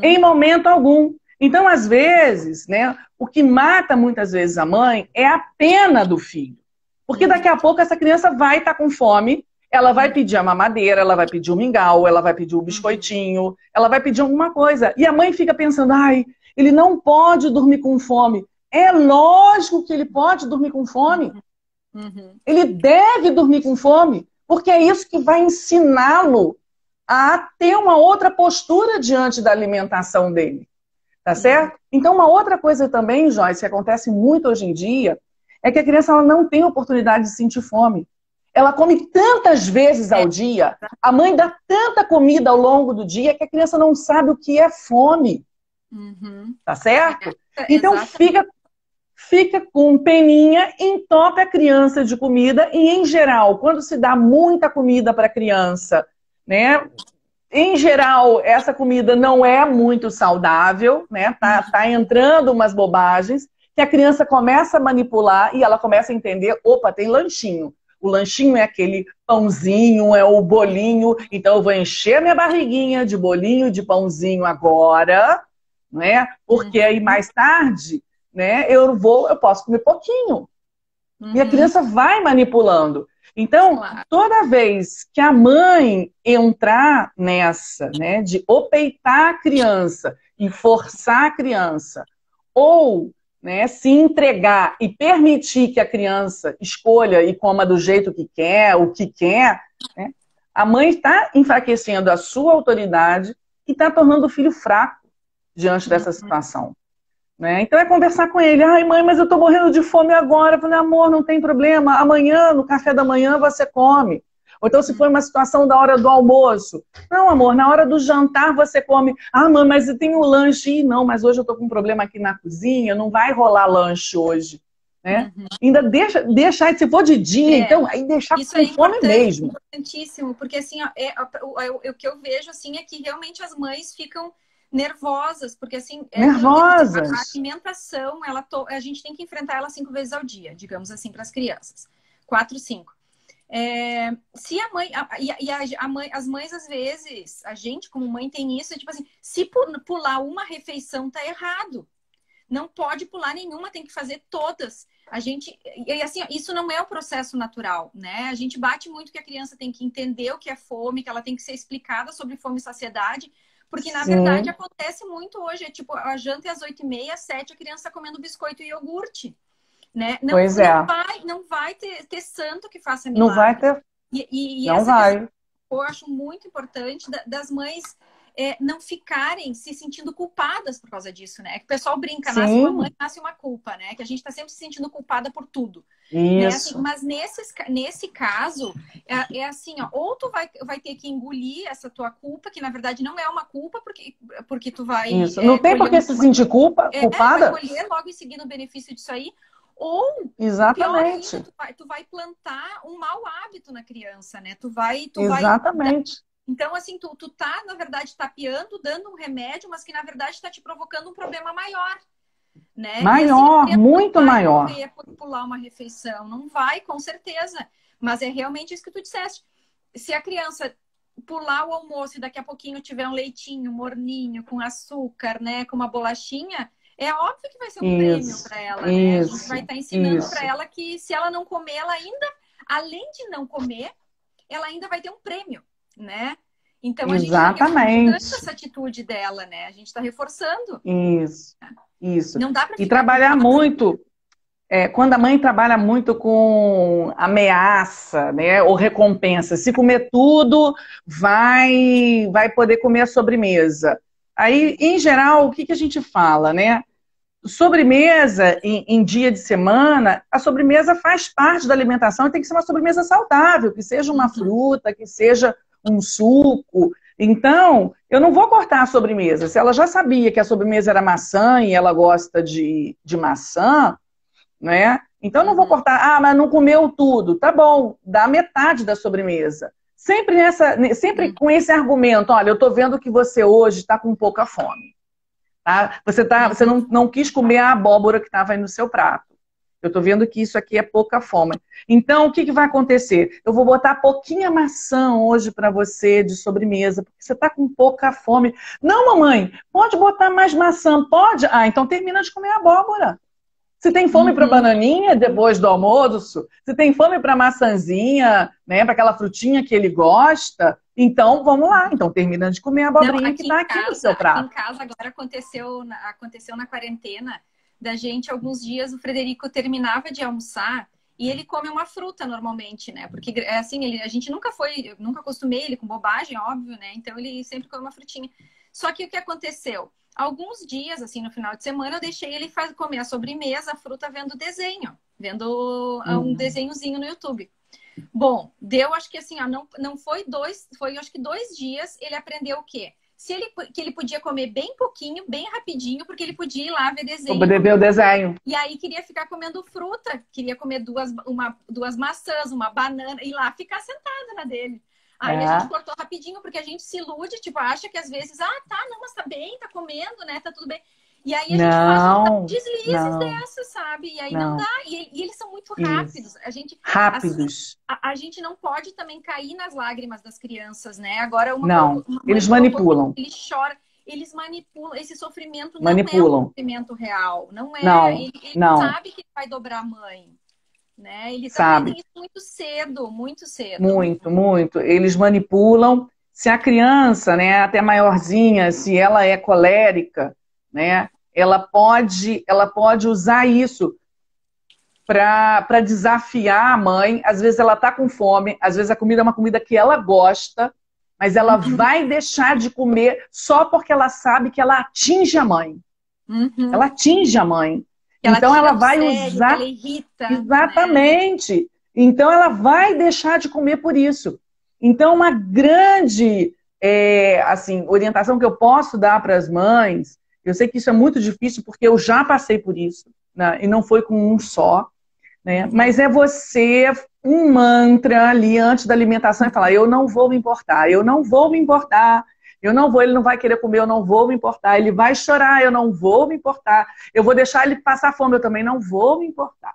Em momento algum. Então, às vezes, né, o que mata muitas vezes a mãe é a pena do filho. Porque daqui a pouco essa criança vai estar com fome, ela vai pedir a mamadeira, ela vai pedir o mingau, ela vai pedir o biscoitinho, ela vai pedir alguma coisa. E a mãe fica pensando, ai, ele não pode dormir com fome. É lógico que ele pode dormir com fome. Ele deve dormir com fome, porque é isso que vai ensiná-lo a ter uma outra postura diante da alimentação dele. Tá certo? Então, uma outra coisa também, Joyce, que acontece muito hoje em dia, é que a criança ela não tem oportunidade de sentir fome. Ela come tantas vezes ao dia, a mãe dá tanta comida ao longo do dia que a criança não sabe o que é fome. Tá certo? Então, fica com peninha, entope a criança de comida e, em geral, quando se dá muita comida para a criança, né? Em geral, essa comida não é muito saudável, né? Tá entrando umas bobagens que a criança começa a manipular e ela começa a entender, opa, tem lanchinho. O lanchinho é aquele pãozinho, é o bolinho, então eu vou encher a minha barriguinha de bolinho, de pãozinho agora, né? Porque aí mais tarde, né, eu posso comer pouquinho. E a criança vai manipulando. Então, toda vez que a mãe entrar nessa, né, de ou peitar a criança e forçar a criança, ou, né, se entregar e permitir que a criança escolha e coma do jeito que quer, o que quer, né, a mãe está enfraquecendo a sua autoridade e está tornando o filho fraco diante dessa situação. Né? Então é conversar com ele. Ai, mãe, mas eu tô morrendo de fome agora. Eu falei, amor, não tem problema. Amanhã, no café da manhã, você come. Ou então, se for uma situação da hora do almoço. Não, amor, na hora do jantar você come. Ah, mãe, mas eu tenho lanche. Ih, não, mas hoje eu tô com um problema aqui na cozinha. Não vai rolar lanche hoje. Né? Ainda deixar, se for de dia, então, aí deixar com fome mesmo. Isso é importantíssimo, porque assim, o que eu vejo assim, é que realmente as mães ficam nervosas, porque assim, nervosas. A alimentação, a gente tem que enfrentar ela 5 vezes ao dia, digamos assim, para as crianças. 4, 5. Se a mãe, as mães, às vezes, a gente como mãe tem isso, tipo assim, se pular uma refeição, tá errado. Não pode pular nenhuma, tem que fazer todas. E assim, isso não é o processo natural, né? A gente bate muito que a criança tem que entender o que é fome, que ela tem que ser explicada sobre fome e saciedade. Porque, na verdade, acontece muito hoje. É tipo, a janta é às 8h30, às 7h, a criança tá comendo biscoito e iogurte. Né? Não vai ter santo que faça milagre. Não vai ter. Não vai. Eu acho muito importante das mães não ficarem se sentindo culpadas por causa disso, né? Que o pessoal brinca, nasce uma mãe, nasce uma culpa, né? Que a gente tá sempre se sentindo culpada por tudo. Isso. Né? Assim, mas nesse caso, assim, ó, ou tu vai ter que engolir essa tua culpa, que na verdade não é uma culpa, porque tu vai... Isso. Não tem por que se sentir culpada. Vai colher logo em seguida o benefício disso aí. Ou, exatamente. Pior ainda, tu vai plantar um mau hábito na criança, né? Tu vai... Exatamente. Então, assim, tu tá, na verdade, tapeando, dando um remédio, mas que, na verdade, está te provocando um problema maior. Né? Maior, assim, muito maior. Não vai por pular uma refeição, não vai, com certeza. Mas é realmente isso que tu disseste. se a criança pular o almoço e daqui a pouquinho tiver um leitinho morninho, com açúcar, né, com uma bolachinha, é óbvio que vai ser um prêmio para ela, né? A gente vai estar ensinando para ela que se ela não comer, ela ainda, além de não comer, ela ainda vai ter um prêmio, né? Então a gente está reforçando essa atitude dela, né? A gente está reforçando. Isso. Não dá para e trabalhar muito. Quando a mãe trabalha muito com ameaça, né, ou recompensa, se comer tudo, vai poder comer a sobremesa. Aí, em geral, o que a gente fala, né? Sobremesa em dia de semana, a sobremesa faz parte da alimentação e tem que ser uma sobremesa saudável, que seja uma fruta, que seja um suco. Então, eu não vou cortar a sobremesa. Se ela já sabia que a sobremesa era maçã e ela gosta de maçã, né? Então, não vou cortar, mas não comeu tudo. Tá bom, dá metade da sobremesa. Sempre com esse argumento, olha, eu tô vendo que você hoje está com pouca fome. Tá? Você não quis comer a abóbora que estava aí no seu prato. Eu estou vendo que isso aqui é pouca fome. Então, o que vai acontecer? Eu vou botar pouquinha maçã hoje para você de sobremesa, porque você está com pouca fome. Não, mamãe, pode botar mais maçã, pode? Então termina de comer a abóbora. Se tem fome para bananinha depois do almoço, se tem fome para maçãzinha, né, para aquela frutinha que ele gosta, então vamos lá. Então termina de comer a abobrinha que está aqui no seu prato. Aqui em casa agora aconteceu na quarentena da gente, alguns dias o Frederico terminava de almoçar e ele come uma fruta normalmente, né? Porque assim, a gente nunca acostumei ele com bobagem, óbvio, né? Então ele sempre come uma frutinha. Só que o que aconteceu? Alguns dias, assim, no final de semana, eu deixei ele comer a sobremesa, a fruta, vendo desenho. Vendo um desenhozinho no YouTube. Bom, deu, acho que assim, não foi acho que 2 dias, ele aprendeu o quê? Que ele podia comer bem pouquinho, bem rapidinho, porque ele podia ir lá ver desenho. Poder ver o desenho. E aí queria ficar comendo fruta, queria comer duas maçãs, uma banana, e lá ficar sentada na dele. Aí a gente cortou rapidinho, porque a gente se ilude, tipo, acha que às vezes, mas tá bem, tá comendo, né, tá tudo bem. E aí a gente faz deslizes dessas, sabe? E aí não dá. E eles são muito rápidos. Rápidos. Assim, a gente não pode também cair nas lágrimas das crianças, né? Agora, eles manipulam. Eles choram. Eles manipulam. Esse sofrimento não é um sofrimento real. Não é. Ele sabe que vai dobrar a mãe. Né? Eles aprendem isso muito cedo, muito cedo. Muito. Eles manipulam. Se a criança, né, até maiorzinha, se ela é colérica, né, ela pode usar isso para desafiar a mãe. Às vezes ela está com fome, às vezes a comida é uma comida que ela gosta, mas ela vai deixar de comer só porque ela sabe que ela atinge a mãe. Ela atinge a mãe. Então ela vai usar. Ela irrita, exatamente. Né? Então ela vai deixar de comer por isso. Então uma grande orientação que eu posso dar para as mães, eu sei que isso é muito difícil porque eu já passei por isso, né? E não foi com um só, né? Mas é você um mantra ali antes da alimentação e falar: eu não vou me importar, eu não vou me importar. Eu não vou, ele não vai querer comer, eu não vou me importar. Ele vai chorar, eu não vou me importar. Eu vou deixar ele passar fome, eu também não vou me importar.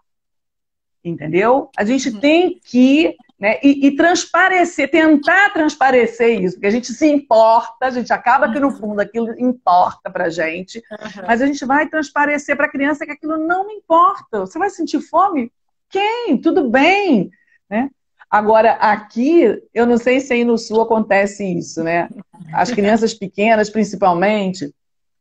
Entendeu? A gente tem que, né, e transparecer, tentar transparecer isso, porque a gente se importa, a gente acaba que no fundo aquilo importa pra gente, mas a gente vai transparecer pra criança que aquilo não me importa. Você vai sentir fome? Quem? Tudo bem, né? Agora, aqui, eu não sei se aí no Sul acontece isso, né? As crianças pequenas, principalmente,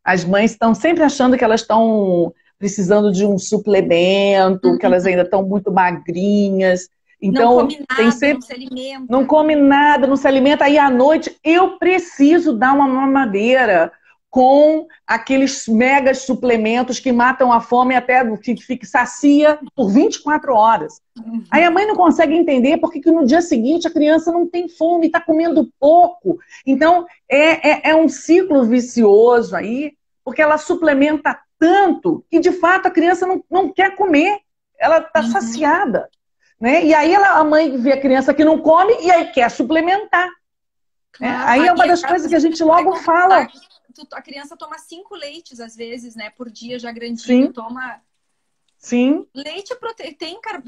as mães estão sempre achando que elas estão precisando de um suplemento, que elas ainda estão muito magrinhas. Então, não come nada, tem sempre... não se alimenta. Não come nada, não se alimenta. Aí, à noite, eu preciso dar uma mamadeira com aqueles mega suplementos que matam a fome até que fique sacia por 24 horas. Aí a mãe não consegue entender porque que no dia seguinte a criança não tem fome, está comendo pouco. Então, é um ciclo vicioso aí, porque ela suplementa tanto que, de fato, a criança não quer comer. Ela está saciada. Né? E aí a mãe vê a criança que não come e aí quer suplementar. Claro. Aí é uma das coisas que a gente logo fala. A criança toma 5 leites, às vezes, né? Por dia, já grandinho. Sim. Toma Sim, Leite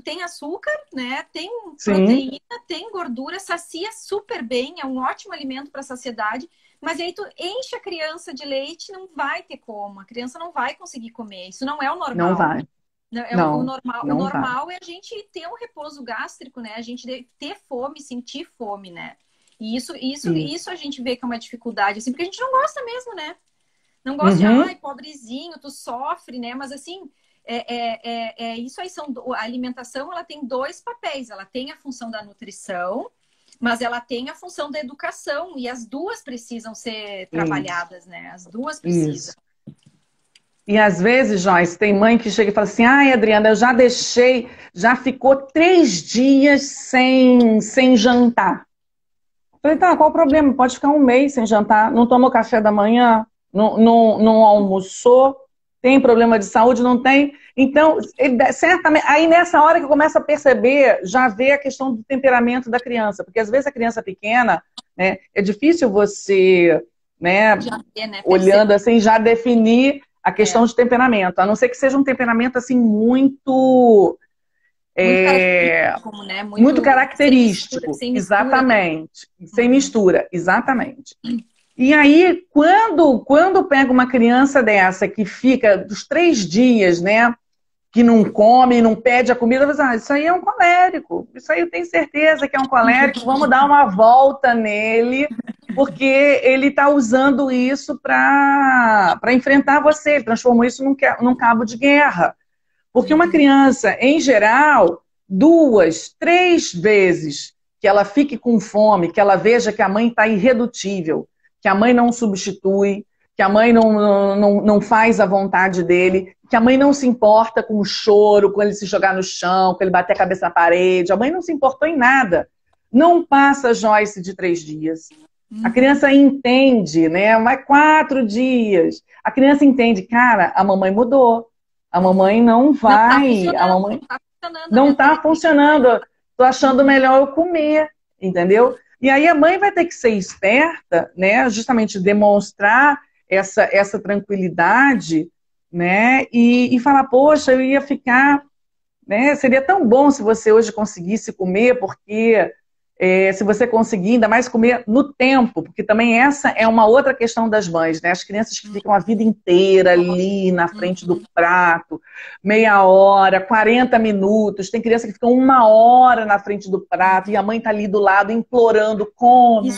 tem açúcar, né? Tem sim, proteína, tem gordura, sacia super bem, é um ótimo alimento para saciedade. Mas aí tu enche a criança de leite, não vai ter como. A criança não vai conseguir comer. Isso não é o não normal. vai. O Não, normal, o não vai. normal é a gente ter um repouso gástrico, né? A gente ter fome, sentir fome, né? E isso Isso. a gente vê que é uma dificuldade, assim, porque a gente não gosta mesmo, né? Não gosta de, ai, Uhum, pobrezinho, tu sofre, né? Mas assim, isso aí a alimentação, ela tem dois papéis. Ela tem a função da nutrição, mas ela tem a função da educação. E as duas precisam ser isso, trabalhadas, né? As duas precisam. isso. E às vezes, Joyce, tem mãe que chega e fala assim: ai, Adriana, eu já deixei, já ficou 3 dias sem jantar. Eu falei, tá, qual o problema? Pode ficar um mês sem jantar, não tomou café da manhã, não almoçou, tem problema de saúde? Não tem. Então, certamente, aí nessa hora que eu começo a perceber, já vê a questão do temperamento da criança, porque às vezes a criança pequena, né, é difícil você, né, Já é, né? olhando Perceber. assim, já definir a questão É. de temperamento, a não ser que seja um temperamento assim muito Muito é, característico, né? muito Muito característico, sem mistura, né? exatamente, sem Uhum. mistura, exatamente. E aí, quando pega uma criança dessa que fica dos 3 dias, né, que não come, não pede a comida, você fala, isso aí é um colérico, isso aí eu tenho certeza que é um colérico, vamos dar uma volta nele, porque ele está usando isso para enfrentar você, ele transformou isso num cabo de guerra. Porque uma Uhum. criança, em geral, 2, 3 vezes que ela fique com fome, que ela veja que a mãe está irredutível, que a mãe não substitui, que a mãe não faz a vontade dele, que a mãe não se importa com o choro, com ele se jogar no chão, com ele bater a cabeça na parede, a mãe não se importou em nada. Não passa, Joyce, de 3 dias. A Uhum. criança entende, né? Vai 4 dias. A criança entende, cara, a mamãe mudou. A mamãe Uhum. não Não tá vai, a funcionando, mamãe não tá funcionando a não minha está técnica. funcionando. Tô achando Uhum. melhor eu comer, entendeu? E aí a mãe vai ter que ser esperta, né? Justamente demonstrar essa tranquilidade, né? E falar, poxa, eu ia ficar, né? Seria tão bom se você hoje conseguisse comer, porque se você conseguir, ainda mais comer no tempo, porque também essa é uma outra questão das mães, né? As crianças que ficam a vida inteira ali na frente do Uhum. prato, meia hora, 40 minutos, tem criança que fica 1 hora na frente do prato e a mãe tá ali do lado implorando, E come,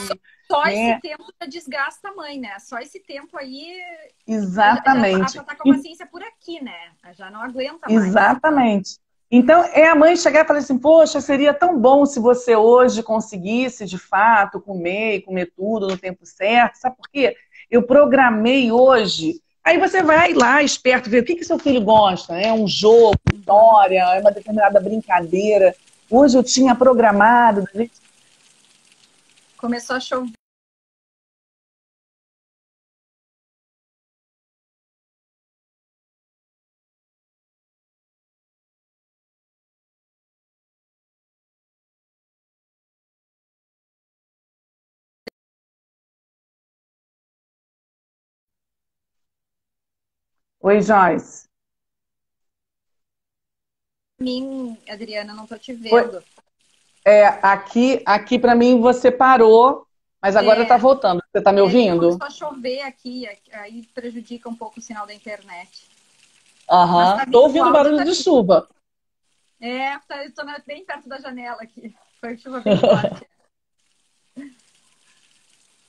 só esse né? tempo já desgasta a mãe, né? Só esse tempo aí já Exatamente. tá com a paciência por aqui, né? Já não aguenta mais. Exatamente. Então, é a mãe chegar e falar assim, poxa, seria tão bom se você hoje conseguisse, de fato, comer e comer tudo no tempo certo. Sabe por quê? Eu programei hoje. Aí você vai lá, esperto, ver o que seu filho gosta. É um jogo, Uhum. história, é uma determinada brincadeira. Hoje eu tinha programado. Começou a chover. Oi, Joyce. Mim, Adriana, não tô te Oi. vendo. Aqui para mim você parou, mas agora está É, voltando. Você está me que ouvindo? começou a chover aqui, aí prejudica um pouco o sinal da internet. Mas Aham. tá Tô vindo, o ouvindo áudio barulho tá de vindo. chuva. Eu tô bem perto da janela aqui. Foi chuva bem forte. Mas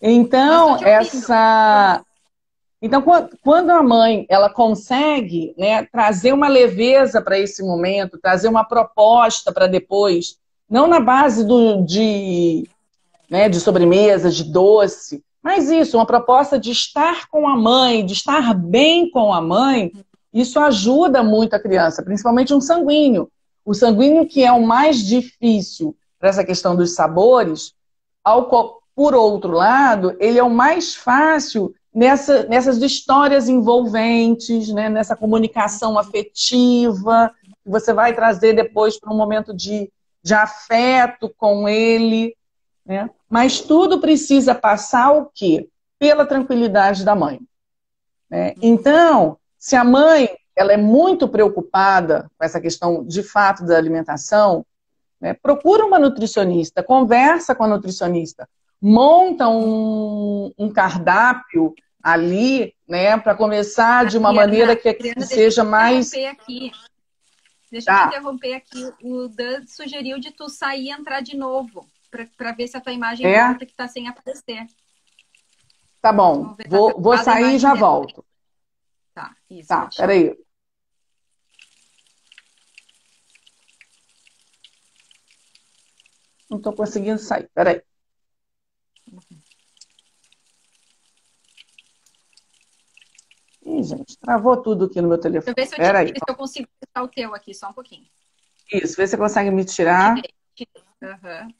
tô Então, te ouvindo. então quando a mãe ela consegue, né, trazer uma leveza para esse momento, trazer uma proposta para depois, não na base né, de sobremesa, de doce, mas isso, uma proposta de estar com a mãe, de estar bem com a mãe, isso ajuda muito a criança, principalmente um sanguíneo. O sanguíneo que é o mais difícil para essa questão dos sabores, por outro lado, ele é o mais fácil nessas histórias envolventes, né? Nessa comunicação afetiva, que você vai trazer depois para um momento de afeto com ele, né? Mas tudo precisa passar o quê? Pela tranquilidade da mãe, né? Então, se a mãe ela é muito preocupada com essa questão, de fato, da alimentação, né, procura uma nutricionista, conversa com a nutricionista, monta um cardápio ali, né, para começar de uma maneira que seja mais... Deixa eu te interromper aqui. O Dan sugeriu de tu sair e entrar de novo, para ver se a tua imagem volta, que tá sem aparecer. Tá bom, vou sair e já volto. Tá, isso. Tá, peraí. Não tô conseguindo sair, peraí. Ih, gente, travou tudo aqui no meu telefone. Deixa eu ver se eu consigo tirar o teu aqui, só um pouquinho. Isso, vê se você consegue me tirar. Uhum.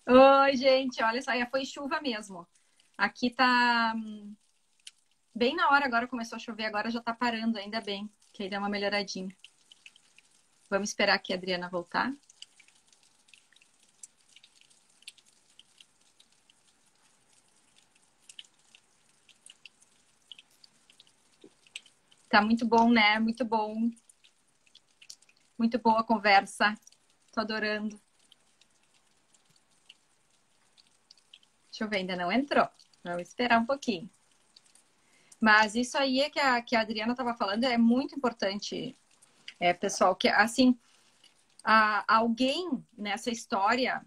Oi, gente, olha só, foi chuva mesmo. Aqui tá bem na hora, agora começou a chover, agora já tá parando, ainda bem, que aí deu uma melhoradinha. Vamos esperar aqui a Adriana voltar. Tá muito bom, né? Muito bom. Muito boa a conversa. Tô adorando. Deixa eu ver, ainda não entrou. Vamos esperar um pouquinho. Mas isso aí é que a Adriana estava falando é muito importante, pessoal. Que assim, alguém nessa história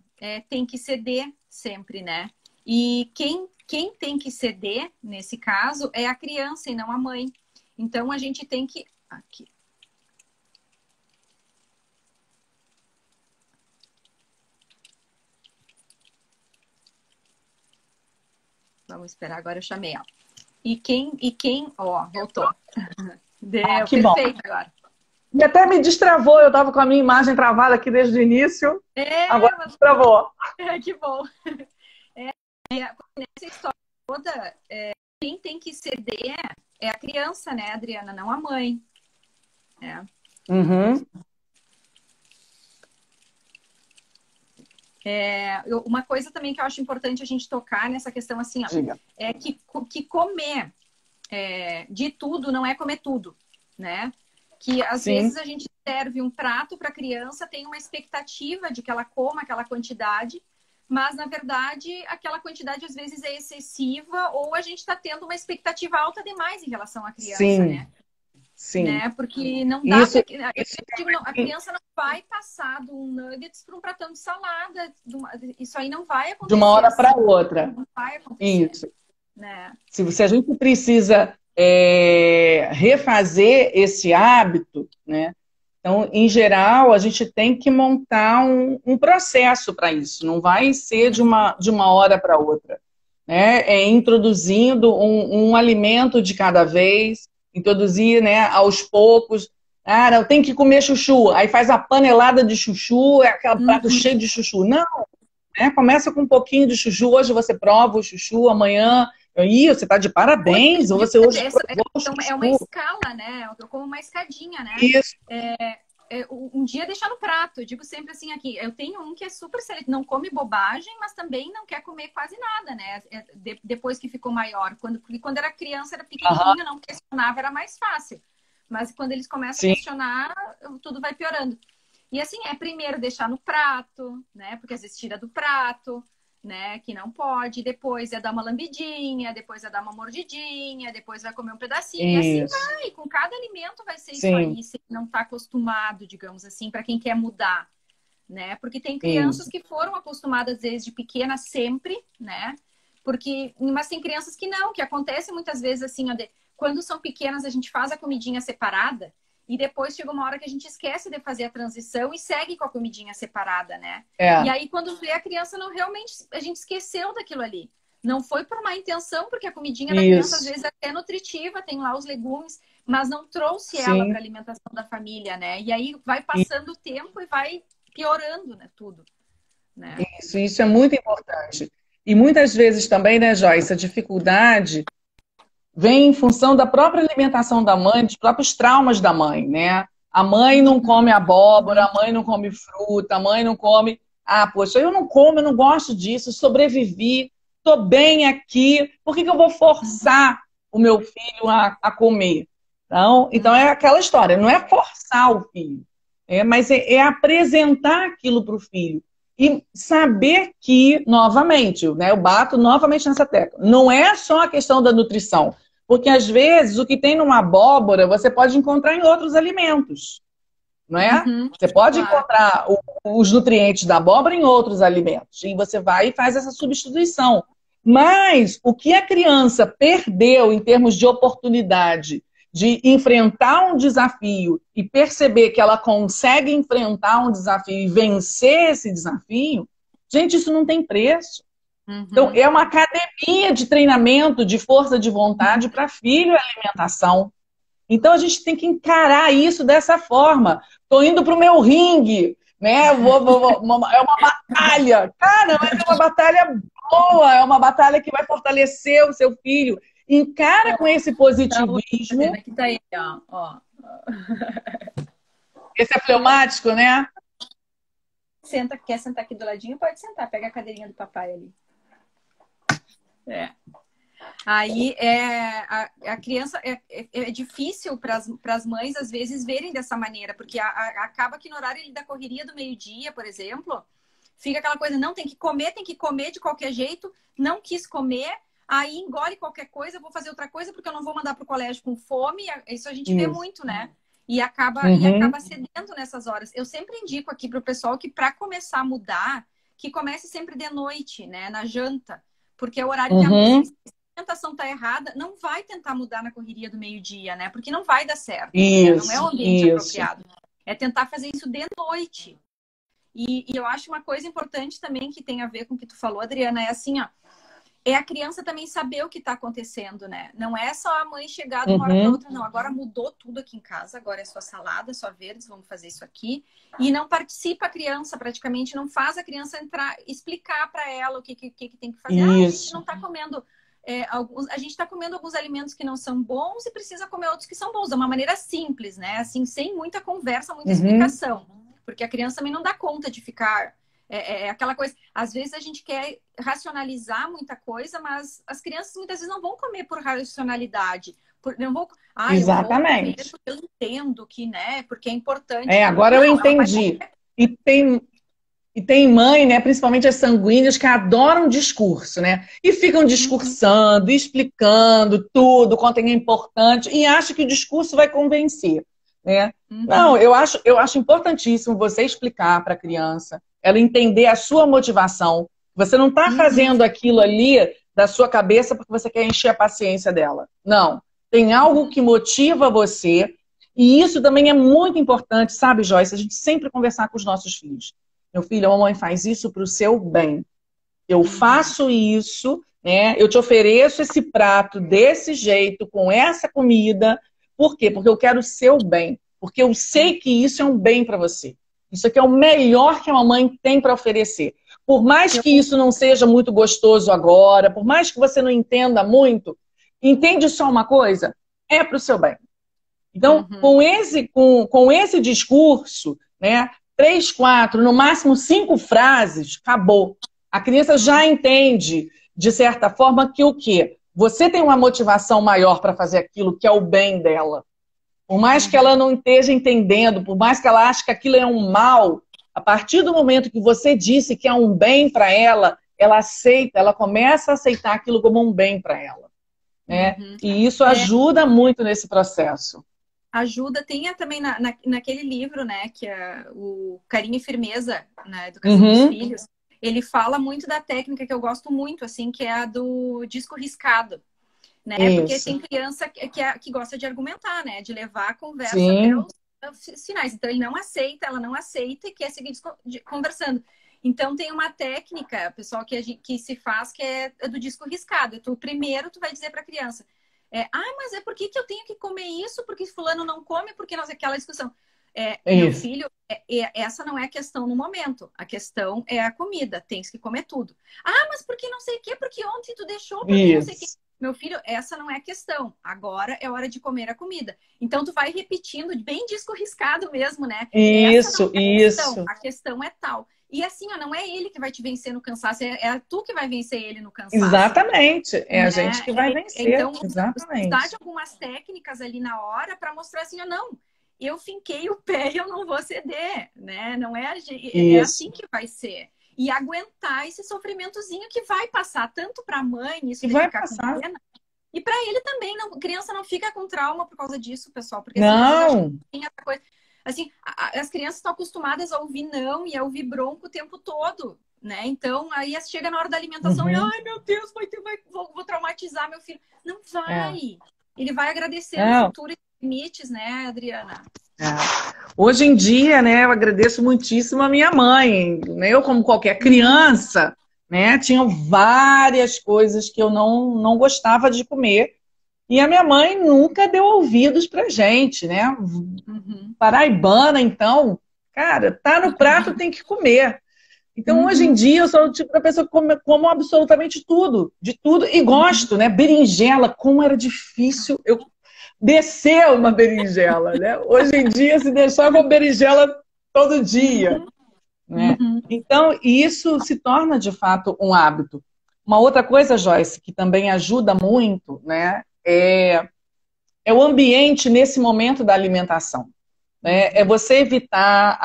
tem que ceder sempre, né? E quem tem que ceder, nesse caso, é a criança e não a mãe. Então, a gente tem que... Aqui. Vamos esperar, agora eu chamei ela. E quem... Ó, voltou. Deu, que perfeito bom. agora. E até me destravou, eu estava com a minha imagem travada aqui desde o início. Agora destravou. Que bom. Nessa história toda, quem tem que ceder é a criança, né, Adriana? Não a mãe. Uhum. Uma coisa também que eu acho importante a gente tocar nessa questão assim, ó, é que comer de tudo não é comer tudo, né? Que às vezes a gente serve um prato para a criança, tem uma expectativa de que ela coma aquela quantidade, mas na verdade aquela quantidade às vezes é excessiva ou a gente está tendo uma expectativa alta demais em relação à criança, né? Sim. Né? Porque não dá a criança não vai passar de um nuggets para um pratão de salada. Isso aí não vai acontecer. De uma hora para outra. Não vai acontecer. Isso. Né? Se a gente precisa refazer esse hábito, né? Então, em geral, a gente tem que montar um processo para isso. Não vai ser de uma hora para outra. Né? Introduzindo um alimento de cada vez, introduzir, né, aos poucos. Eu tenho que comer chuchu. Aí faz a panelada de chuchu, aquele prato cheio de chuchu. Não, né? Começa com um pouquinho de chuchu. Hoje você prova o chuchu, amanhã... você está de parabéns. Ou você hoje é uma escala, né? Como uma escadinha, né? Isso. Um dia deixar no prato. Eu digo sempre assim aqui. Eu tenho um que é super seletivo, não come bobagem, mas também não quer comer quase nada, né? Depois que ficou maior. Porque quando era criança, era pequenininho, não questionava, era mais fácil. Mas quando eles começam a questionar, tudo vai piorando. E assim, primeiro deixar no prato, né? Porque às vezes tira do prato, né? Que não pode. Depois dar uma lambidinha, depois dar uma mordidinha, depois vai comer um pedacinho. Isso. E assim vai. Com cada alimento vai ser isso aí. Se não está acostumado, digamos assim, para quem quer mudar, né? Porque tem crianças que foram acostumadas desde pequena sempre, né? Mas tem crianças que não, que acontece muitas vezes assim, quando são pequenas a gente faz a comidinha separada e depois chega uma hora que a gente esquece de fazer a transição e segue com a comidinha separada, né? E aí quando vê a criança, a gente esqueceu daquilo ali. Não foi por má intenção, porque a comidinha da criança às vezes é até nutritiva, tem lá os legumes, mas não trouxe ela para a alimentação da família, né? E aí vai passando o tempo e vai piorando, né, tudo. Né? Isso é muito importante. E muitas vezes também, né, Joyce, a dificuldade vem em função da própria alimentação da mãe, dos próprios traumas da mãe, né? A mãe não come abóbora, a mãe não come fruta, a mãe não come... poxa, eu não como, eu não gosto disso, sobrevivi, tô bem aqui, por que eu vou forçar, o meu filho a comer. Então é aquela história, não é forçar o filho, mas é apresentar aquilo para o filho. E saber que, novamente, né, eu bato novamente nessa tecla, não é só a questão da nutrição, porque às vezes o que tem numa abóbora você pode encontrar em outros alimentos, não é? Você pode encontrar os nutrientes da abóbora em outros alimentos, e você vai e faz essa substituição. Mas o que a criança perdeu em termos de oportunidade de enfrentar um desafio e perceber que ela consegue enfrentar um desafio e vencer esse desafio, gente, isso não tem preço. Então, é uma academia de treinamento de força de vontade para filho e alimentação. Então, a gente tem que encarar isso dessa forma. Estou indo para o meu ringue, né? É uma batalha. Cara, mas é uma batalha boa, é uma batalha que vai fortalecer o seu filho. Encara com esse positivismo. Aqui tá aí, ó. Esse é fleumático, né? Quer sentar aqui do ladinho? Pode sentar, pega a cadeirinha do papai ali. Aí a criança é difícil para as mães às vezes verem dessa maneira, porque acaba que no horário da correria do meio-dia, por exemplo, fica aquela coisa, não, tem que comer de qualquer jeito, não quis comer, aí engole qualquer coisa, vou fazer outra coisa porque eu não vou mandar para o colégio com fome. Isso a gente vê muito, né? E acaba cedendo nessas horas. Eu sempre indico aqui para o pessoal que para começar a mudar, que comece sempre de noite, né? Na janta, porque é o horário que a alimentação tá errada, não vai tentar mudar na correria do meio-dia, né? Porque não vai dar certo. Não é o ambiente apropriado. É tentar fazer isso de noite. E eu acho uma coisa importante também que tem a ver com o que tu falou, Adriana, é assim, ó. É a criança também saber o que está acontecendo, né? Não é só a mãe chegar de uma hora para outra, não. Agora mudou tudo aqui em casa, agora é só salada, só verdes, vamos fazer isso aqui. E não participa a criança, praticamente, não faz a criança entrar, explicar para ela o que tem que fazer. A gente não está comendo... a gente está comendo alguns alimentos que não são bons e precisa comer outros que são bons. De uma maneira simples, né? Assim, sem muita conversa, muita explicação. Porque a criança também não dá conta de ficar... aquela coisa... Às vezes a gente quer racionalizar muita coisa, mas as crianças muitas vezes não vão comer por racionalidade. Não vão... Exatamente. Eu vou comer porque eu entendo que, né? Porque é importante. Agora eu entendi. E tem mãe, né, principalmente as sanguíneas, que adoram discurso, né? E ficam discursando, explicando tudo, quanto é importante, e acham que o discurso vai convencer, né? Não, eu acho importantíssimo você explicar para a criança, ela entender a sua motivação. Você não está fazendo aquilo ali da sua cabeça porque você quer encher a paciência dela. Não. Tem algo que motiva você, e isso também é muito importante, sabe, Joyce? A gente sempre conversar com os nossos filhos. Meu filho, a mamãe faz isso para o seu bem. Eu faço isso, né? Eu te ofereço esse prato desse jeito, com essa comida. Por quê? Porque eu quero o seu bem. Porque eu sei que isso é um bem para você. Isso aqui é o melhor que a mamãe tem para oferecer. Por mais que isso não seja muito gostoso agora, por mais que você não entenda muito, entende só uma coisa? É para o seu bem. Então, com esse discurso, né? 3, 4, no máximo 5 frases, acabou. A criança já entende, de certa forma, que o quê? Você tem uma motivação maior para fazer aquilo que é o bem dela. Por mais que ela não esteja entendendo, por mais que ela ache que aquilo é um mal, a partir do momento que você disse que é um bem para ela, ela aceita, ela começa a aceitar aquilo como um bem para ela. Né? E isso ajuda muito nesse processo. Ajuda, tem também naquele livro, né, que é o Carinho e Firmeza na Educação dos Filhos, ele fala muito da técnica que eu gosto muito, assim, que é a do disco riscado, né, porque tem criança que gosta de argumentar, né, de levar a conversa até os finais, então ele não aceita, ela não aceita e quer seguir conversando. Então tem uma técnica, pessoal, que se faz, que é do disco riscado. Primeiro tu vai dizer para a criança, mas por que eu tenho que comer isso? Porque fulano não come, porque nós aquela discussão. Meu filho, essa não é a questão no momento. A questão é a comida. Tens que comer tudo. Mas porque não sei o quê? Porque ontem tu deixou, porque não sei o quê. Meu filho, essa não é a questão. Agora é hora de comer a comida. Então tu vai repetindo, bem disco riscado mesmo, né? Isso. A questão é tal. E assim, ó, não é ele que vai te vencer no cansaço, é tu que vai vencer ele no cansaço. Exatamente, é Né? a gente que vai vencer. Então, Exatamente. usar de algumas técnicas ali na hora para mostrar assim, ó, não, eu finquei o pé e eu não vou ceder, né? Não é, é assim que vai ser. E aguentar esse sofrimentozinho que vai passar tanto para a mãe, isso que de vai ficar passar. com pena, e para ele também. Não, criança não fica com trauma por causa disso, pessoal, porque não. Tem essa coisa. Assim, as crianças estão acostumadas a ouvir não e a ouvir bronco o tempo todo, né? Então, aí chega na hora da alimentação e, ai, meu Deus, vou traumatizar meu filho. Não vai. Ele vai agradecer no futuro os limites, né, Adriana? Hoje em dia, né, eu agradeço muitíssimo a minha mãe. Eu, como qualquer criança, né, tinha várias coisas que eu não gostava de comer. E a minha mãe nunca deu ouvidos pra gente, né? Paraibana, então, cara, tá no prato, tem que comer. Então, hoje em dia, eu sou o tipo da pessoa que como absolutamente tudo, de tudo, e gosto, né? Berinjela, como era difícil eu descer uma berinjela, né? Hoje em dia, se deixar uma berinjela todo dia, né? Então, isso se torna, de fato, um hábito. Uma outra coisa, Joyce, que também ajuda muito, né? É o ambiente nesse momento da alimentação. Né? É você evitar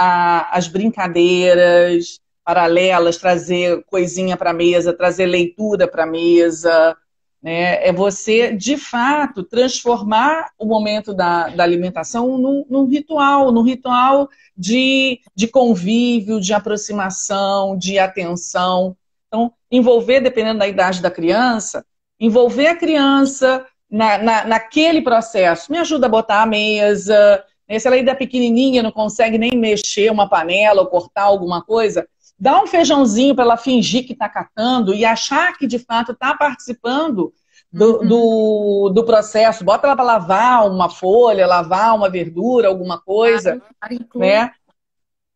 as brincadeiras paralelas, trazer coisinha para a mesa, trazer leitura para a mesa. Né? É você, de fato, transformar o momento da alimentação num ritual de convívio, de aproximação, de atenção. Então, envolver, dependendo da idade da criança, envolver a criança naquele processo. Me ajuda a botar a mesa. Se ela ainda é pequenininha, não consegue nem mexer uma panela ou cortar alguma coisa, dá um feijãozinho para ela fingir que está catando e achar que, de fato, está participando do processo. Bota ela para lavar uma folha, lavar uma verdura, alguma coisa. Né?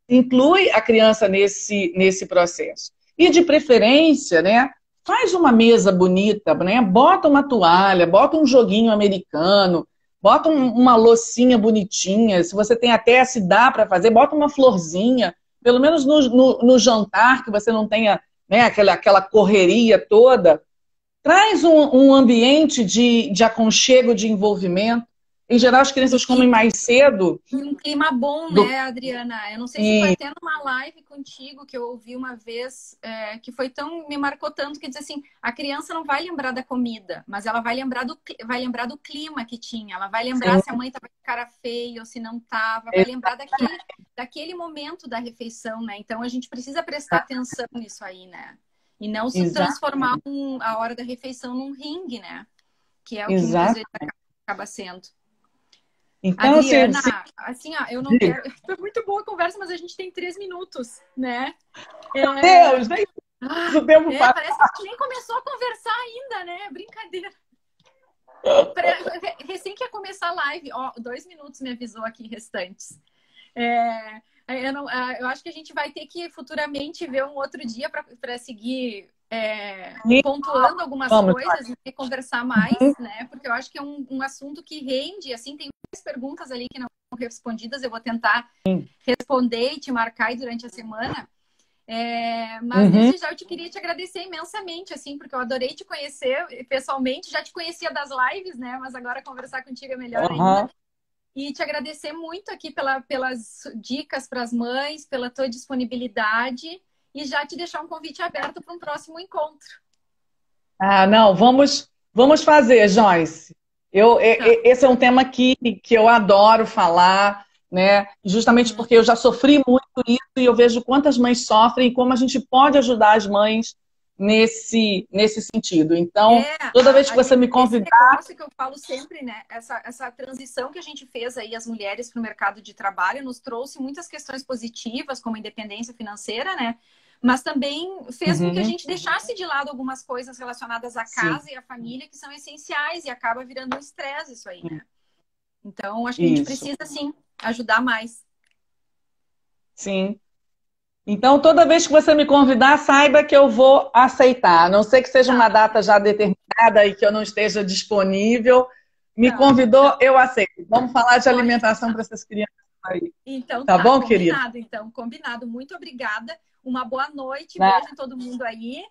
Inclui a criança nesse processo. E, de preferência, né, faz uma mesa bonita, né? Bota uma toalha, bota um joguinho americano, bota uma loucinha bonitinha. Se você tem até, se dá para fazer, bota uma florzinha. Pelo menos no jantar, que você não tenha, né, aquela correria toda. Traz um ambiente de aconchego, de envolvimento. Em geral, as crianças comem mais cedo. E um clima bom, né, Adriana? Eu não sei se foi até numa live contigo que eu ouvi uma vez, que foi me marcou tanto, que diz assim, a criança não vai lembrar da comida, mas ela vai lembrar do clima que tinha. Ela vai lembrar se a mãe estava de cara feia ou se não estava. Vai lembrar daquele momento da refeição, né? Então, a gente precisa prestar atenção nisso aí, né? E não se transformar a hora da refeição num ringue, né? Que é o que muitas vezes acaba sendo. Então, Adriana, assim, ó, eu não quero... Foi muito boa a conversa, mas a gente tem 3 minutos, né? Meu Deus, nem o tempo passa. Parece que a gente nem começou a conversar ainda, né? Brincadeira. Recém que ia começar a live, ó, 2 minutos me avisou aqui restantes. Eu acho que a gente vai ter que futuramente ver um outro dia para seguir pontuando algumas coisas e conversar mais, né? Porque eu acho que é um assunto que rende, assim, tem várias perguntas ali que não foram respondidas, eu vou tentar responder e te marcar aí durante a semana. Mas desde já eu queria te agradecer imensamente, assim, porque eu adorei te conhecer pessoalmente, já te conhecia das lives, né? Mas agora conversar contigo é melhor ainda. E te agradecer muito aqui pelas dicas para as mães, pela tua disponibilidade e já te deixar um convite aberto para um próximo encontro. Não, vamos fazer, Joyce. Esse é um tema que eu adoro falar, né? Justamente porque eu já sofri muito isso e eu vejo quantas mães sofrem e como a gente pode ajudar as mães nesse sentido. Então, toda vez que você me convidar... Esse negócio que eu falo sempre, né? Essa transição que a gente fez aí, as mulheres para o mercado de trabalho, nos trouxe muitas questões positivas, como a independência financeira, né? Mas também fez com que a gente deixasse de lado algumas coisas relacionadas à casa e à família que são essenciais e acaba virando um estresse isso aí, né? Então, acho que a gente precisa, sim, ajudar mais. Sim. Então, toda vez que você me convidar, saiba que eu vou aceitar. A não ser que seja uma data já determinada e que eu não esteja disponível. Me convidou, eu aceito. Vamos falar de alimentação para essas crianças aí. Então Tá tá, bom, querido? combinado, então, combinado. Muito obrigada. Uma boa noite, Nada. beijo em todo mundo aí.